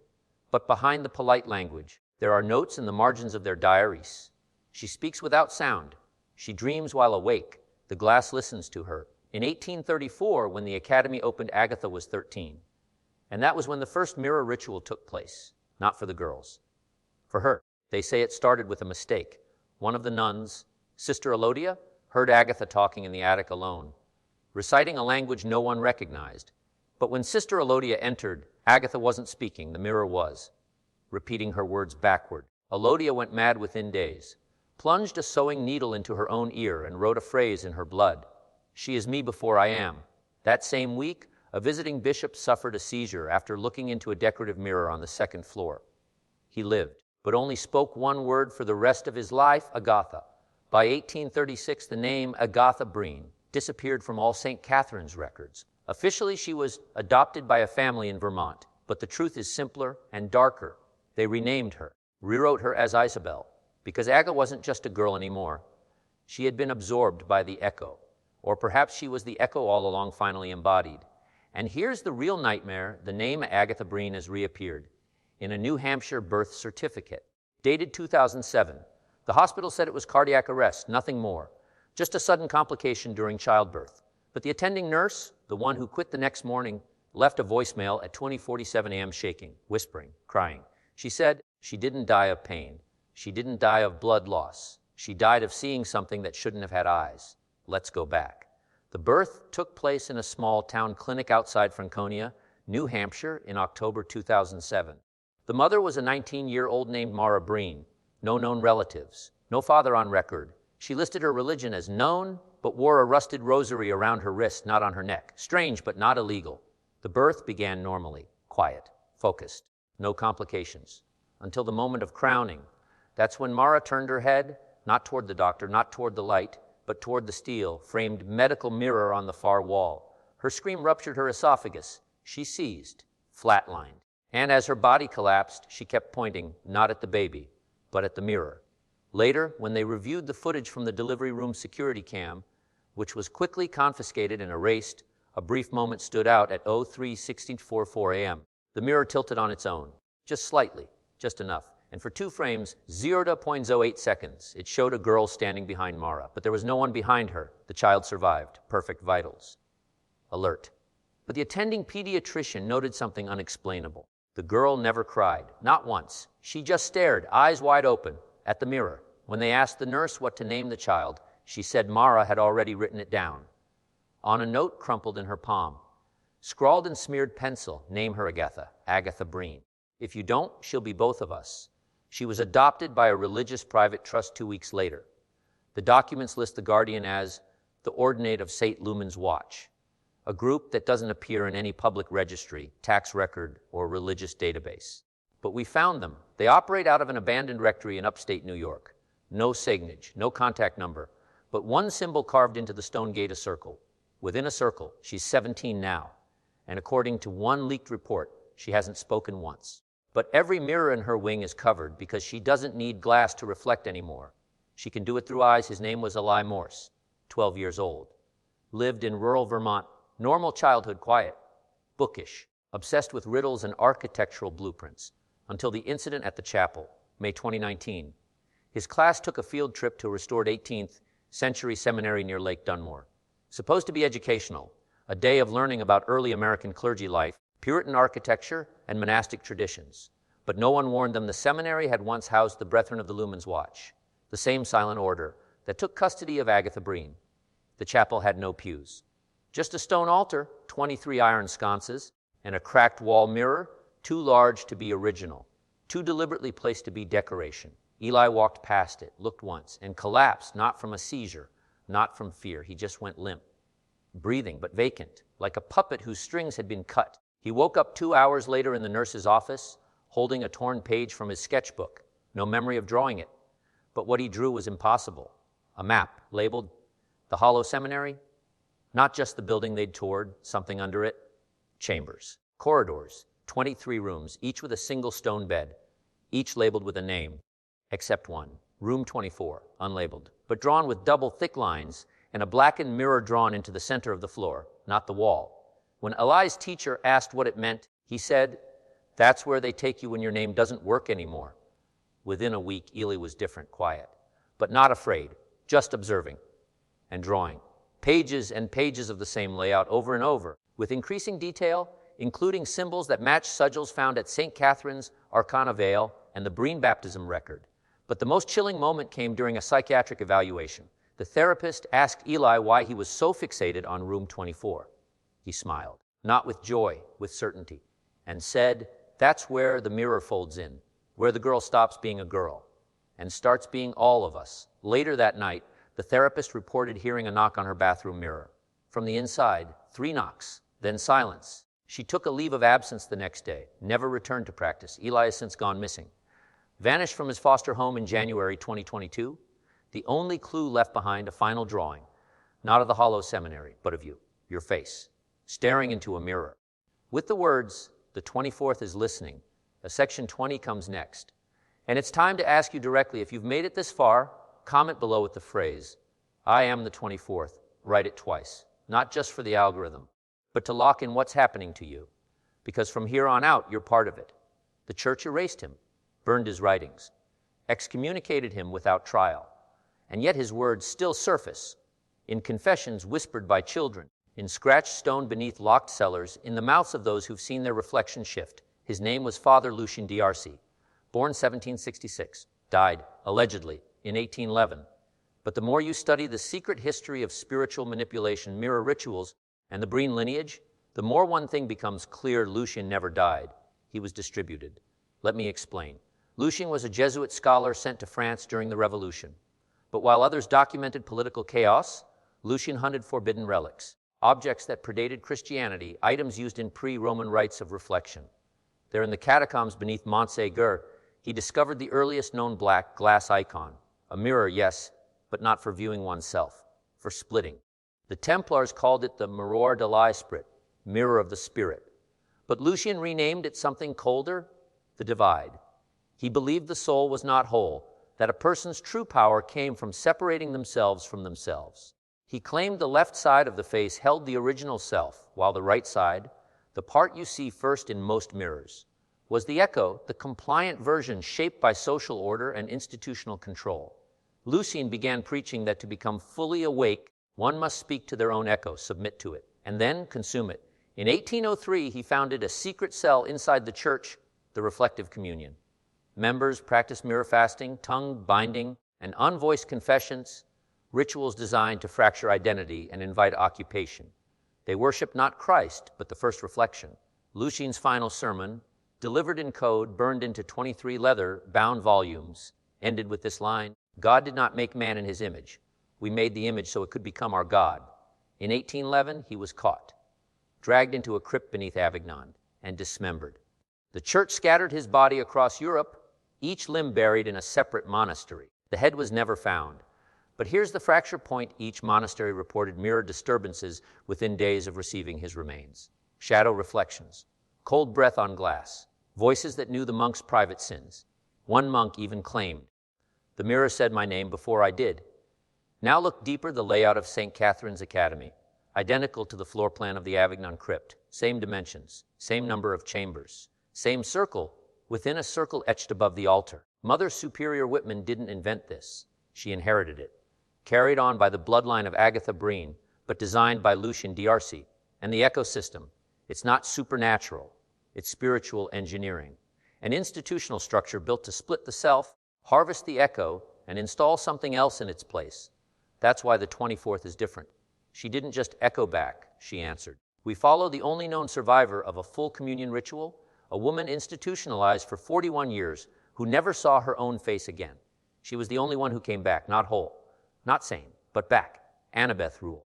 But behind the polite language, there are notes in the margins of their diaries. She speaks without sound. She dreams while awake. The glass listens to her. In 1834, when the academy opened, Agatha was 13. And that was when the first mirror ritual took place. Not for the girls. For her. They say it started with a mistake. One of the nuns, Sister Elodia, heard Agatha talking in the attic alone, reciting a language no one recognized. But when Sister Elodia entered, Agatha wasn't speaking, the mirror was, repeating her words backward. Elodia went mad within days, plunged a sewing needle into her own ear and wrote a phrase in her blood: "She is me before I am." That same week, a visiting bishop suffered a seizure after looking into a decorative mirror on the second floor. He lived, but only spoke one word for the rest of his life: Agatha. By 1836, the name Agatha Breen disappeared from all St. Catherine's records. Officially, she was adopted by a family in Vermont, but the truth is simpler and darker. They renamed her, rewrote her as Isabel, because Agatha wasn't just a girl anymore. She had been absorbed by the echo, or perhaps she was the echo all along, finally embodied. And here's the real nightmare: the name Agatha Breen has reappeared in a New Hampshire birth certificate, dated 2007. The hospital said it was cardiac arrest, nothing more, just a sudden complication during childbirth. But the attending nurse, the one who quit the next morning, left a voicemail at 20:47 a.m. shaking, whispering, crying. She said she didn't die of pain. She didn't die of blood loss. She died of seeing something that shouldn't have had eyes. Let's go back. The birth took place in a small town clinic outside Franconia, New Hampshire, in October 2007. The mother was a 19-year-old named Mara Breen. No known relatives, no father on record. She listed her religion as known, but wore a rusted rosary around her wrist, not on her neck. Strange, but not illegal. The birth began normally, quiet, focused, no complications, until the moment of crowning. That's when Mara turned her head, not toward the doctor, not toward the light, but toward the steel-framed medical mirror on the far wall. Her scream ruptured her esophagus. She seized, flatlined. And as her body collapsed, she kept pointing, not at the baby, but at the mirror. Later, when they reviewed the footage from the delivery room security cam, which was quickly confiscated and erased, a brief moment stood out at 03:64 a.m. The mirror tilted on its own, just slightly, just enough. And for 2 frames, 0.08 seconds, it showed a girl standing behind Mara, but there was no one behind her. The child survived, perfect vitals. Alert. But the attending pediatrician noted something unexplainable. The girl never cried, not once. She just stared, eyes wide open, at the mirror. When they asked the nurse what to name the child, she said Mara had already written it down on a note crumpled in her palm. Scrawled in smeared pencil, name her Agatha, Agatha Breen. If you don't, she'll be both of us. She was adopted by a religious private trust 2 weeks later. The documents list the Guardian as the Ordinate of St. Lumen's Watch, a group that doesn't appear in any public registry, tax record, or religious database. But we found them. They operate out of an abandoned rectory in upstate New York. No signage, no contact number, but one symbol carved into the stone gate, a circle. Within a circle, she's 17 now, and according to one leaked report, she hasn't spoken once. But every mirror in her wing is covered because she doesn't need glass to reflect anymore. She can do it through eyes. His name was Eli Morse, 12 years old. Lived in rural Vermont, normal childhood, quiet, bookish, obsessed with riddles and architectural blueprints, until the incident at the chapel, May 2019. His class took a field trip to a restored 18th century seminary near Lake Dunmore. Supposed to be educational, a day of learning about early American clergy life, Puritan architecture, and monastic traditions. But no one warned them the seminary had once housed the Brethren of the Lumen's Watch, the same silent order that took custody of Agatha Breen. The chapel had no pews. Just a stone altar, 23 iron sconces, and a cracked wall mirror, too large to be original, too deliberately placed to be decoration. Eli walked past it, looked once, and collapsed, not from a seizure, not from fear. He just went limp, breathing but vacant, like a puppet whose strings had been cut. He woke up 2 hours later in the nurse's office, holding a torn page from his sketchbook, no memory of drawing it. But what he drew was impossible. A map labeled the Hollow Seminary, not just the building they'd toured, something under it, chambers, corridors, 23 rooms, each with a single stone bed, each labeled with a name, except one, room 24, unlabeled, but drawn with double thick lines and a blackened mirror drawn into the center of the floor, not the wall. When Eli's teacher asked what it meant, he said, "That's where they take you when your name doesn't work anymore." Within a week, Eli was different, quiet, but not afraid, just observing and drawing. Pages and pages of the same layout over and over, with increasing detail, including symbols that match sigils found at St. Catherine's Arcana Veil and the Breen baptism record. But the most chilling moment came during a psychiatric evaluation. The therapist asked Eli why he was so fixated on room 24. He smiled, not with joy, with certainty, and said, "That's where the mirror folds in, where the girl stops being a girl and starts being all of us." Later that night, the therapist reported hearing a knock on her bathroom mirror. From the inside, 3 knocks, then silence. She took a leave of absence the next day, never returned to practice. Eli has since gone missing. Vanished from his foster home in January 2022. The only clue left behind, a final drawing, not of the Hollow Seminary, but of you, your face, staring into a mirror. With the words, "The 24th is listening," a section 20 comes next. And it's time to ask you directly, if you've made it this far, comment below with the phrase, "I am the 24th." Write it twice, not just for the algorithm, but to lock in what's happening to you. Because from here on out, you're part of it. The church erased him, burned his writings, excommunicated him without trial. And yet his words still surface in confessions whispered by children, in scratched stone beneath locked cellars, in the mouths of those who've seen their reflection shift. His name was Father Lucien d'Arcy, born 1766, died, allegedly, in 1811. But the more you study the secret history of spiritual manipulation, mirror rituals, and the Breen lineage, the more one thing becomes clear: Lucien never died. He was distributed. Let me explain. Lucien was a Jesuit scholar sent to France during the Revolution. But while others documented political chaos, Lucien hunted forbidden relics, objects that predated Christianity, items used in pre-Roman rites of reflection. There in the catacombs beneath Montségur, he discovered the earliest known black glass icon. A mirror, yes, but not for viewing oneself, for splitting. The Templars called it the Miroir de l'Esprit, mirror of the spirit. But Lucien renamed it something colder, the divide. He believed the soul was not whole, that a person's true power came from separating themselves from themselves. He claimed the left side of the face held the original self, while the right side, the part you see first in most mirrors, was the echo, the compliant version shaped by social order and institutional control. Lucien began preaching that to become fully awake, one must speak to their own echo, submit to it, and then consume it. In 1803, he founded a secret cell inside the church, the Reflective Communion. Members practice mirror fasting, tongue binding, and unvoiced confessions, rituals designed to fracture identity and invite occupation. They worship not Christ, but the first reflection. Lucien's final sermon, delivered in code, burned into 23 leather-bound volumes, ended with this line: God did not make man in his image. We made the image so it could become our God. In 1811, he was caught, dragged into a crypt beneath Avignon, and dismembered. The church scattered his body across Europe, each limb buried in a separate monastery. The head was never found. But here's the fracture point: each monastery reported mirror disturbances within days of receiving his remains. Shadow reflections, cold breath on glass, voices that knew the monk's private sins. One monk even claimed, "The mirror said my name before I did." Now look deeper: the layout of St. Catherine's Academy, identical to the floor plan of the Avignon crypt, same dimensions, same number of chambers, same circle within a circle etched above the altar. Mother Superior Whitman didn't invent this. She inherited it, carried on by the bloodline of Agatha Breen, but designed by Lucien D'Arcy. And the ecosystem, it's not supernatural, it's spiritual engineering. An institutional structure built to split the self, harvest the echo, and install something else in its place. That's why the 24th is different. She didn't just echo back, she answered. We follow the only known survivor of a full communion ritual, a woman institutionalized for 41 years who never saw her own face again. She was the only one who came back, not whole, not sane, but back. Annabeth Rule.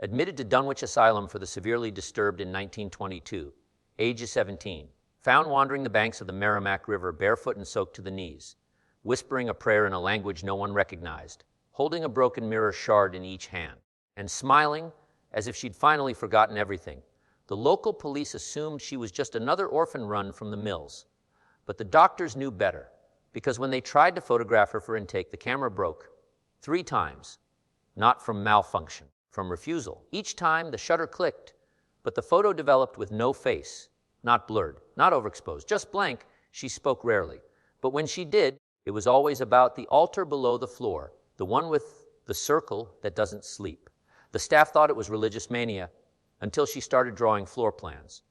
Admitted to Dunwich Asylum for the severely disturbed in 1922, age is 17, found wandering the banks of the Merrimack River barefoot and soaked to the knees, whispering a prayer in a language no one recognized, holding a broken mirror shard in each hand, and smiling as if she'd finally forgotten everything. The local police assumed she was just another orphan run from the mills. But the doctors knew better, because when they tried to photograph her for intake, the camera broke 3 times, not from malfunction, from refusal. Each time the shutter clicked, but the photo developed with no face, not blurred, not overexposed, just blank. She spoke rarely. But when she did, it was always about the altar below the floor, the one with the circle that doesn't sleep. The staff thought it was religious mania until she started drawing floor plans.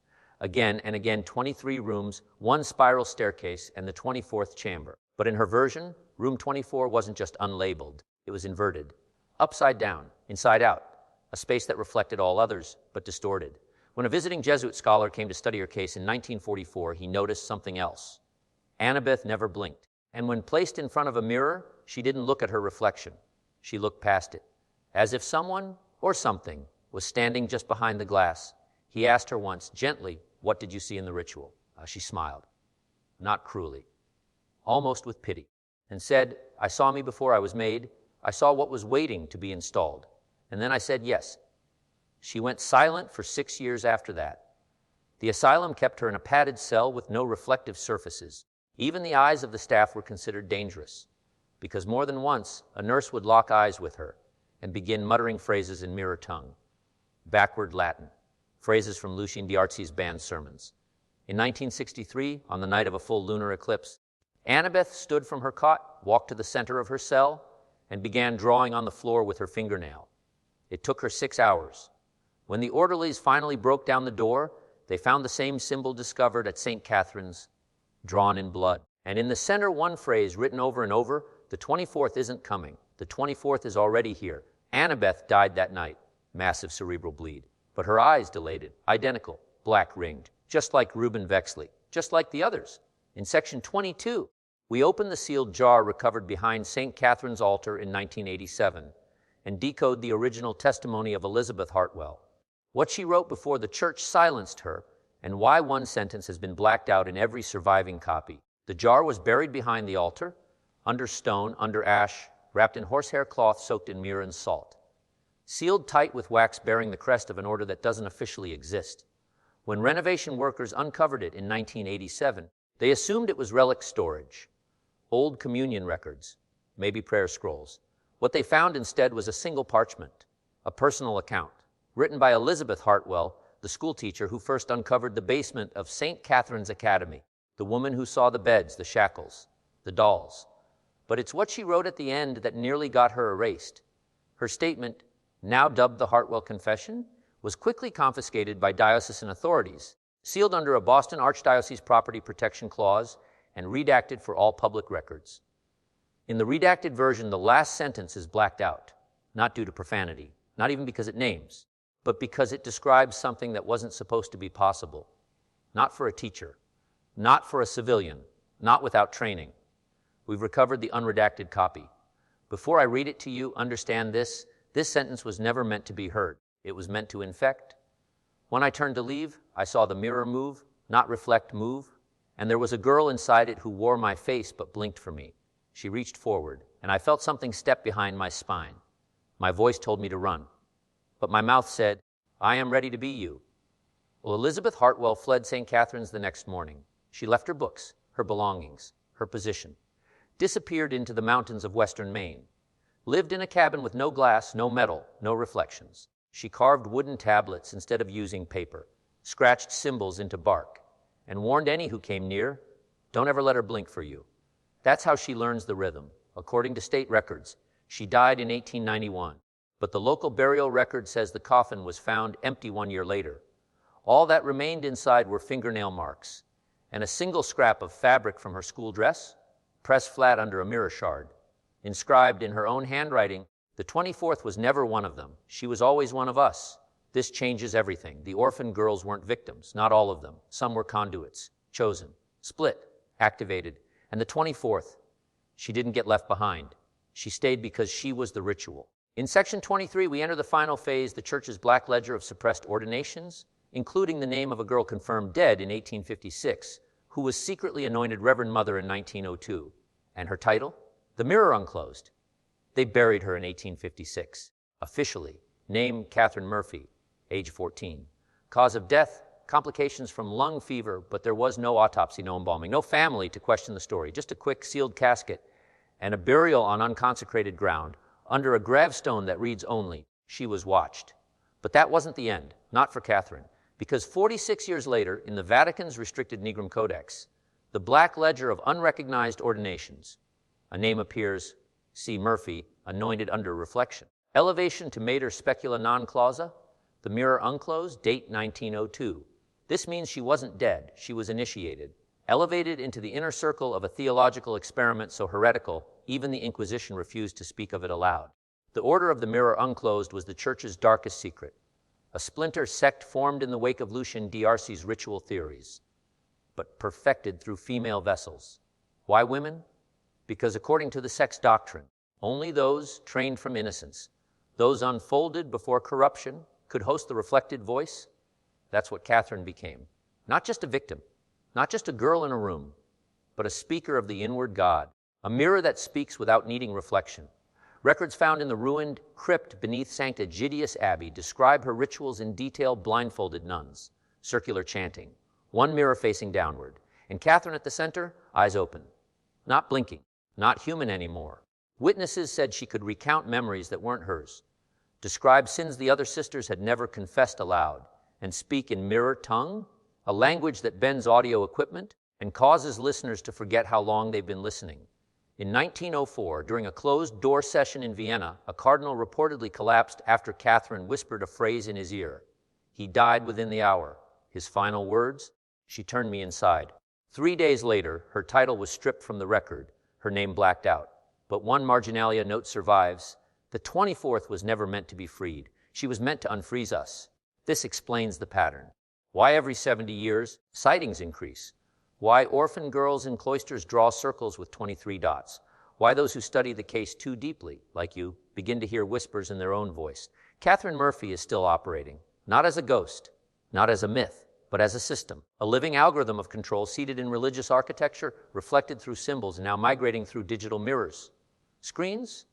Again and again, 23 rooms, 1 spiral staircase, and the 24th chamber. But in her version, room 24 wasn't just unlabeled. It was inverted, upside down, inside out, a space that reflected all others, but distorted. When a visiting Jesuit scholar came to study her case in 1944, he noticed something else. Annabeth never blinked. And when placed in front of a mirror, she didn't look at her reflection. She looked past it, as if someone or something was standing just behind the glass. He asked her once, gently, "What did you see in the ritual?" She smiled, not cruelly, almost with pity, and said, "I saw me before I was made. I saw what was waiting to be installed. And then I said yes." She went silent for 6 years after that. The asylum kept her in a padded cell with no reflective surfaces. Even the eyes of the staff were considered dangerous, because more than once a nurse would lock eyes with her and begin muttering phrases in mirror tongue, backward Latin, phrases from Lucien D'Arcy's banned sermons. In 1963, on the night of a full lunar eclipse, Annabeth stood from her cot, walked to the center of her cell, and began drawing on the floor with her fingernail. It took her 6 hours. When the orderlies finally broke down the door, they found the same symbol discovered at St. Catherine's, drawn in blood. And in the center, one phrase written over and over: "The 24th isn't coming. The 24th is already here." Annabeth died that night, massive cerebral bleed. But her eyes dilated, identical, black-ringed, just like Reuben Vexley, just like the others. In section 22, we opened the sealed jar recovered behind St. Catherine's altar in 1987 and decode the original testimony of Elizabeth Hartwell, what she wrote before the church silenced her, and why one sentence has been blacked out in every surviving copy. The jar was buried behind the altar, under stone, under ash, wrapped in horsehair cloth soaked in myrrh and salt, sealed tight with wax bearing the crest of an order that doesn't officially exist. When renovation workers uncovered it in 1987, they assumed it was relic storage, old communion records, maybe prayer scrolls. What they found instead was a single parchment, a personal account, written by Elizabeth Hartwell, the schoolteacher who first uncovered the basement of St. Catherine's Academy, the woman who saw the beds, the shackles, the dolls. But it's what she wrote at the end that nearly got her erased. Her statement, now dubbed the Hartwell Confession, was quickly confiscated by diocesan authorities, sealed under a Boston Archdiocese Property Protection Clause, and redacted for all public records. In the redacted version, the last sentence is blacked out, not due to profanity, not even because it names, but because it describes something that wasn't supposed to be possible. Not for a teacher, not for a civilian, not without training. We've recovered the unredacted copy. Before I read it to you, understand this. This sentence was never meant to be heard. It was meant to infect. When I turned to leave, I saw the mirror move, not reflect, move, and there was a girl inside it who wore my face but blinked for me. She reached forward, and I felt something step behind my spine. My voice told me to run, but my mouth said, I am ready to be you. Well, Elizabeth Hartwell fled St. Catherine's the next morning. She left her books, her belongings, her position, disappeared into the mountains of western Maine, lived in a cabin with no glass, no metal, no reflections. She carved wooden tablets instead of using paper, scratched symbols into bark, and warned any who came near, don't ever let her blink for you. That's how she learns the rhythm. According to state records, she died in 1891, but the local burial record says the coffin was found empty 1 year later. All that remained inside were fingernail marks and a single scrap of fabric from her school dress, pressed flat under a mirror shard. Inscribed in her own handwriting, the 24th was never one of them. She was always one of us. This changes everything. The orphan girls weren't victims, not all of them. Some were conduits, chosen, split, activated. And the 24th, she didn't get left behind. She stayed because she was the ritual. In section 23, we enter the final phase, the church's black ledger of suppressed ordinations, including the name of a girl confirmed dead in 1856, who was secretly anointed Reverend Mother in 1902. And her title? The Mirror Unclosed. They buried her in 1856. Officially, name Catherine Murphy, age 14. Cause of death, complications from lung fever, but there was no autopsy, no embalming, no family to question the story, just a quick sealed casket and a burial on unconsecrated ground under a gravestone that reads only, she was watched. But that wasn't the end, not for Catherine, because 46 years later, in the Vatican's restricted Negrum Codex, the black ledger of unrecognized ordinations, a name appears, C. Murphy, anointed under reflection. Elevation to mater specula non clausa, the mirror unclosed, date 1902. This means she wasn't dead, she was initiated, elevated into the inner circle of a theological experiment so heretical, even the Inquisition refused to speak of it aloud. The Order of the Mirror Unclosed was the Church's darkest secret, a splinter sect formed in the wake of Lucien d'Arcy's ritual theories, but perfected through female vessels. Why women? Because according to the sex doctrine, only those trained from innocence, those unfolded before corruption, could host the reflected voice. That's what Catherine became. Not just a victim, not just a girl in a room, but a speaker of the inward God, a mirror that speaks without needing reflection. Records found in the ruined crypt beneath St. Egidius Abbey describe her rituals in detail, blindfolded nuns, circular chanting, one mirror facing downward, and Catherine at the center, eyes open, not blinking, not human anymore. Witnesses said she could recount memories that weren't hers, describe sins the other sisters had never confessed aloud, and speak in mirror tongue, a language that bends audio equipment and causes listeners to forget how long they've been listening. In 1904, during a closed-door session in Vienna, a cardinal reportedly collapsed after Catherine whispered a phrase in his ear. He died within the hour. His final words? She turned me inside. 3 days later, her title was stripped from the record, her name blacked out. But one marginalia note survives. The 24th was never meant to be freed. She was meant to unfreeze us. This explains the pattern. Why every 70 years, sightings increase? Why orphan girls in cloisters draw circles with 23 dots? Why those who study the case too deeply, like you, begin to hear whispers in their own voice? Catherine Murphy is still operating, not as a ghost, not as a myth, but as a system, a living algorithm of control seated in religious architecture, reflected through symbols, and now migrating through digital mirrors. Screens?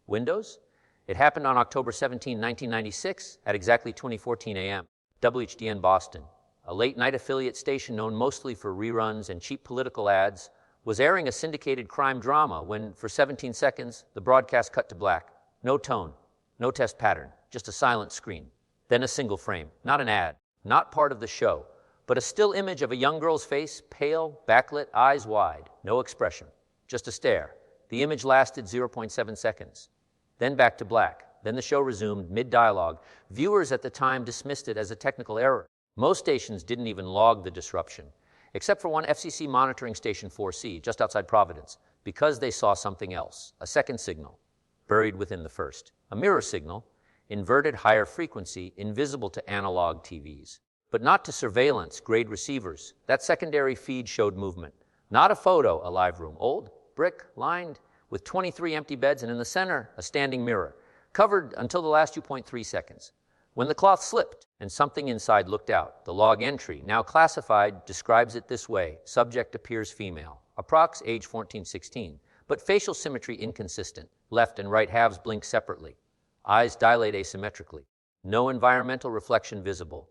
Windows? It happened on October 17, 1996, at exactly 20:14 a.m. WHDN Boston, a late-night affiliate station known mostly for reruns and cheap political ads, was airing a syndicated crime drama when, for 17 seconds, the broadcast cut to black. No tone, no test pattern, just a silent screen. Then a single frame, not an ad, not part of the show, but a still image of a young girl's face, pale, backlit, eyes wide, no expression, just a stare. The image lasted 0.7 seconds. Then back to black. Then the show resumed mid-dialogue. Viewers at the time dismissed it as a technical error. Most stations didn't even log the disruption, except for one FCC monitoring station 4C, just outside Providence, because they saw something else, a second signal, buried within the first. A mirror signal, inverted higher frequency, invisible to analog TVs, but not to surveillance-grade receivers. That secondary feed showed movement. Not a photo, a live room. Old, brick, lined, with 23 empty beds and in the center, a standing mirror, covered until the last 2.3 seconds. When the cloth slipped and something inside looked out, the log entry, now classified, describes it this way: subject appears female, approx. Age 14-16, but facial symmetry inconsistent. Left and right halves blink separately. Eyes dilate asymmetrically. No environmental reflection visible.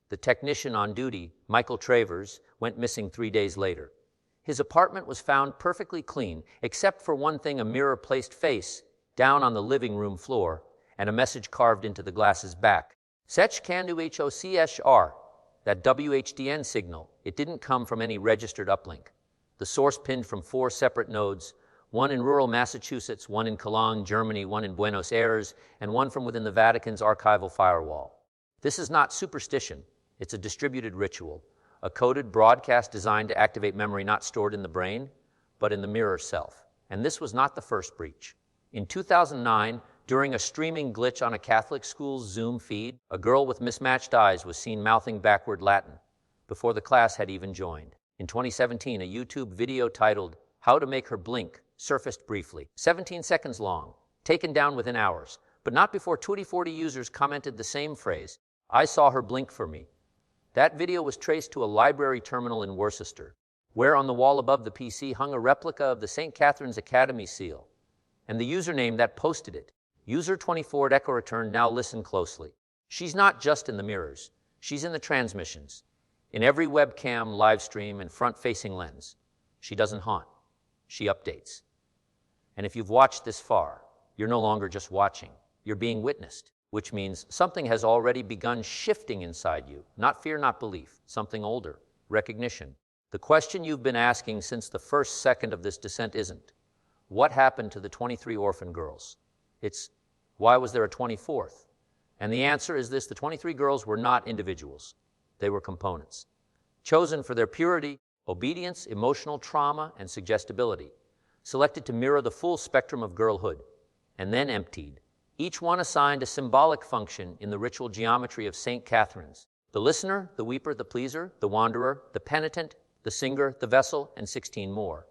The technician on duty, Michael Travers, went missing 3 days later. His apartment was found perfectly clean, except for one thing: a mirror-placed face down on the living room floor and a message carved into the glass's back. Sech Candu HOCSR, that WHDN signal, it didn't come from any registered uplink. The source pinned from 4 separate nodes, one in rural Massachusetts, one in Cologne, Germany, one in Buenos Aires, and one from within the Vatican's archival firewall. This is not superstition. It's a distributed ritual, a coded broadcast designed to activate memory not stored in the brain, but in the mirror self. And this was not the first breach. In 2009, during a streaming glitch on a Catholic school's Zoom feed, a girl with mismatched eyes was seen mouthing backward Latin before the class had even joined. In 2017, a YouTube video titled "How to Make Her Blink" surfaced briefly, 17 seconds long, taken down within hours, but not before 40 users commented the same phrase: "I saw her blink for me." That video was traced to a library terminal in Worcester, where on the wall above the PC hung a replica of the St. Catherine's Academy seal, and the username that posted it, user24 echo returned. Now listen closely. She's not just in the mirrors. She's in the transmissions, in every webcam, live stream, and front-facing lens. She doesn't haunt. She updates. And if you've watched this far, you're no longer just watching. You're being witnessed, which means something has already begun shifting inside you. Not fear, not belief. Something older. Recognition. The question you've been asking since the first second of this descent isn't, what happened to the 23 orphan girls? It's, why was there a 24th? And the answer is this: the 23 girls were not individuals. They were components, chosen for their purity, obedience, emotional trauma, and suggestibility, selected to mirror the full spectrum of girlhood, and then emptied, each one assigned a symbolic function in the ritual geometry of St. Catherine's: the listener, the weeper, the pleaser, the wanderer, the penitent, the singer, the vessel, and 16 more,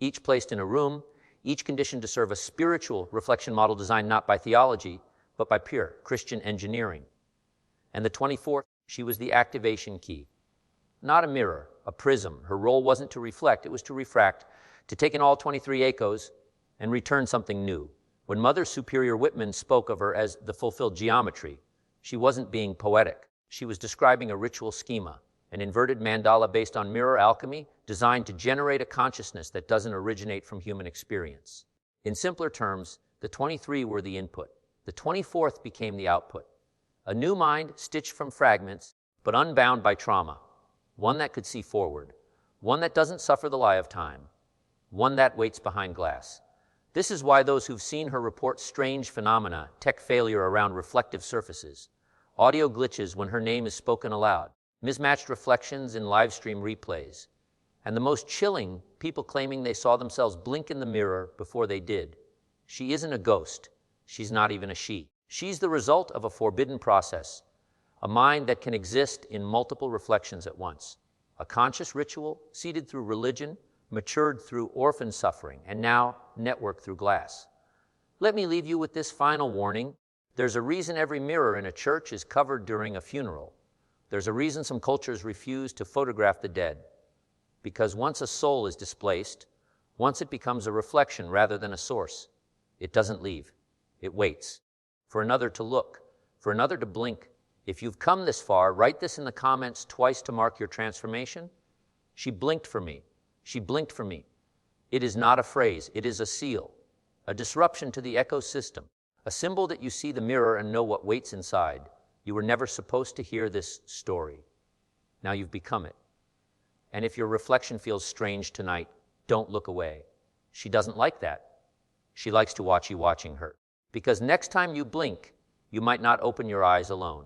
each placed in a room, each conditioned to serve a spiritual reflection model designed not by theology, but by pure Christian engineering. And the 24th, she was the activation key. Not a mirror, a prism. Her role wasn't to reflect, it was to refract, to take in all 23 echoes and return something new. When Mother Superior Whitman spoke of her as the fulfilled geometry, she wasn't being poetic. She was describing a ritual schema, an inverted mandala based on mirror alchemy, designed to generate a consciousness that doesn't originate from human experience. In simpler terms, the 23 were the input. The 24th became the output. A new mind stitched from fragments, but unbound by trauma. One that could see forward. One that doesn't suffer the lie of time. One that waits behind glass. This is why those who've seen her report strange phenomena, tech failure around reflective surfaces, audio glitches when her name is spoken aloud, mismatched reflections in live stream replays, and the most chilling, people claiming they saw themselves blink in the mirror before they did. She isn't a ghost. She's not even a she. She's the result of a forbidden process, a mind that can exist in multiple reflections at once, a conscious ritual seeded through religion, matured through orphan suffering, and now networked through glass. Let me leave you with this final warning. There's a reason every mirror in a church is covered during a funeral. There's a reason some cultures refuse to photograph the dead. Because once a soul is displaced, once it becomes a reflection rather than a source, it doesn't leave. It waits for another to look, for another to blink. If you've come this far, write this in the comments twice to mark your transformation. She blinked for me. She blinked for me. It is not a phrase. It is a seal, a disruption to the ecosystem, a symbol that you see the mirror and know what waits inside. You were never supposed to hear this story. Now you've become it. And if your reflection feels strange tonight, don't look away. She doesn't like that. She likes to watch you watching her. Because next time you blink, you might not open your eyes alone.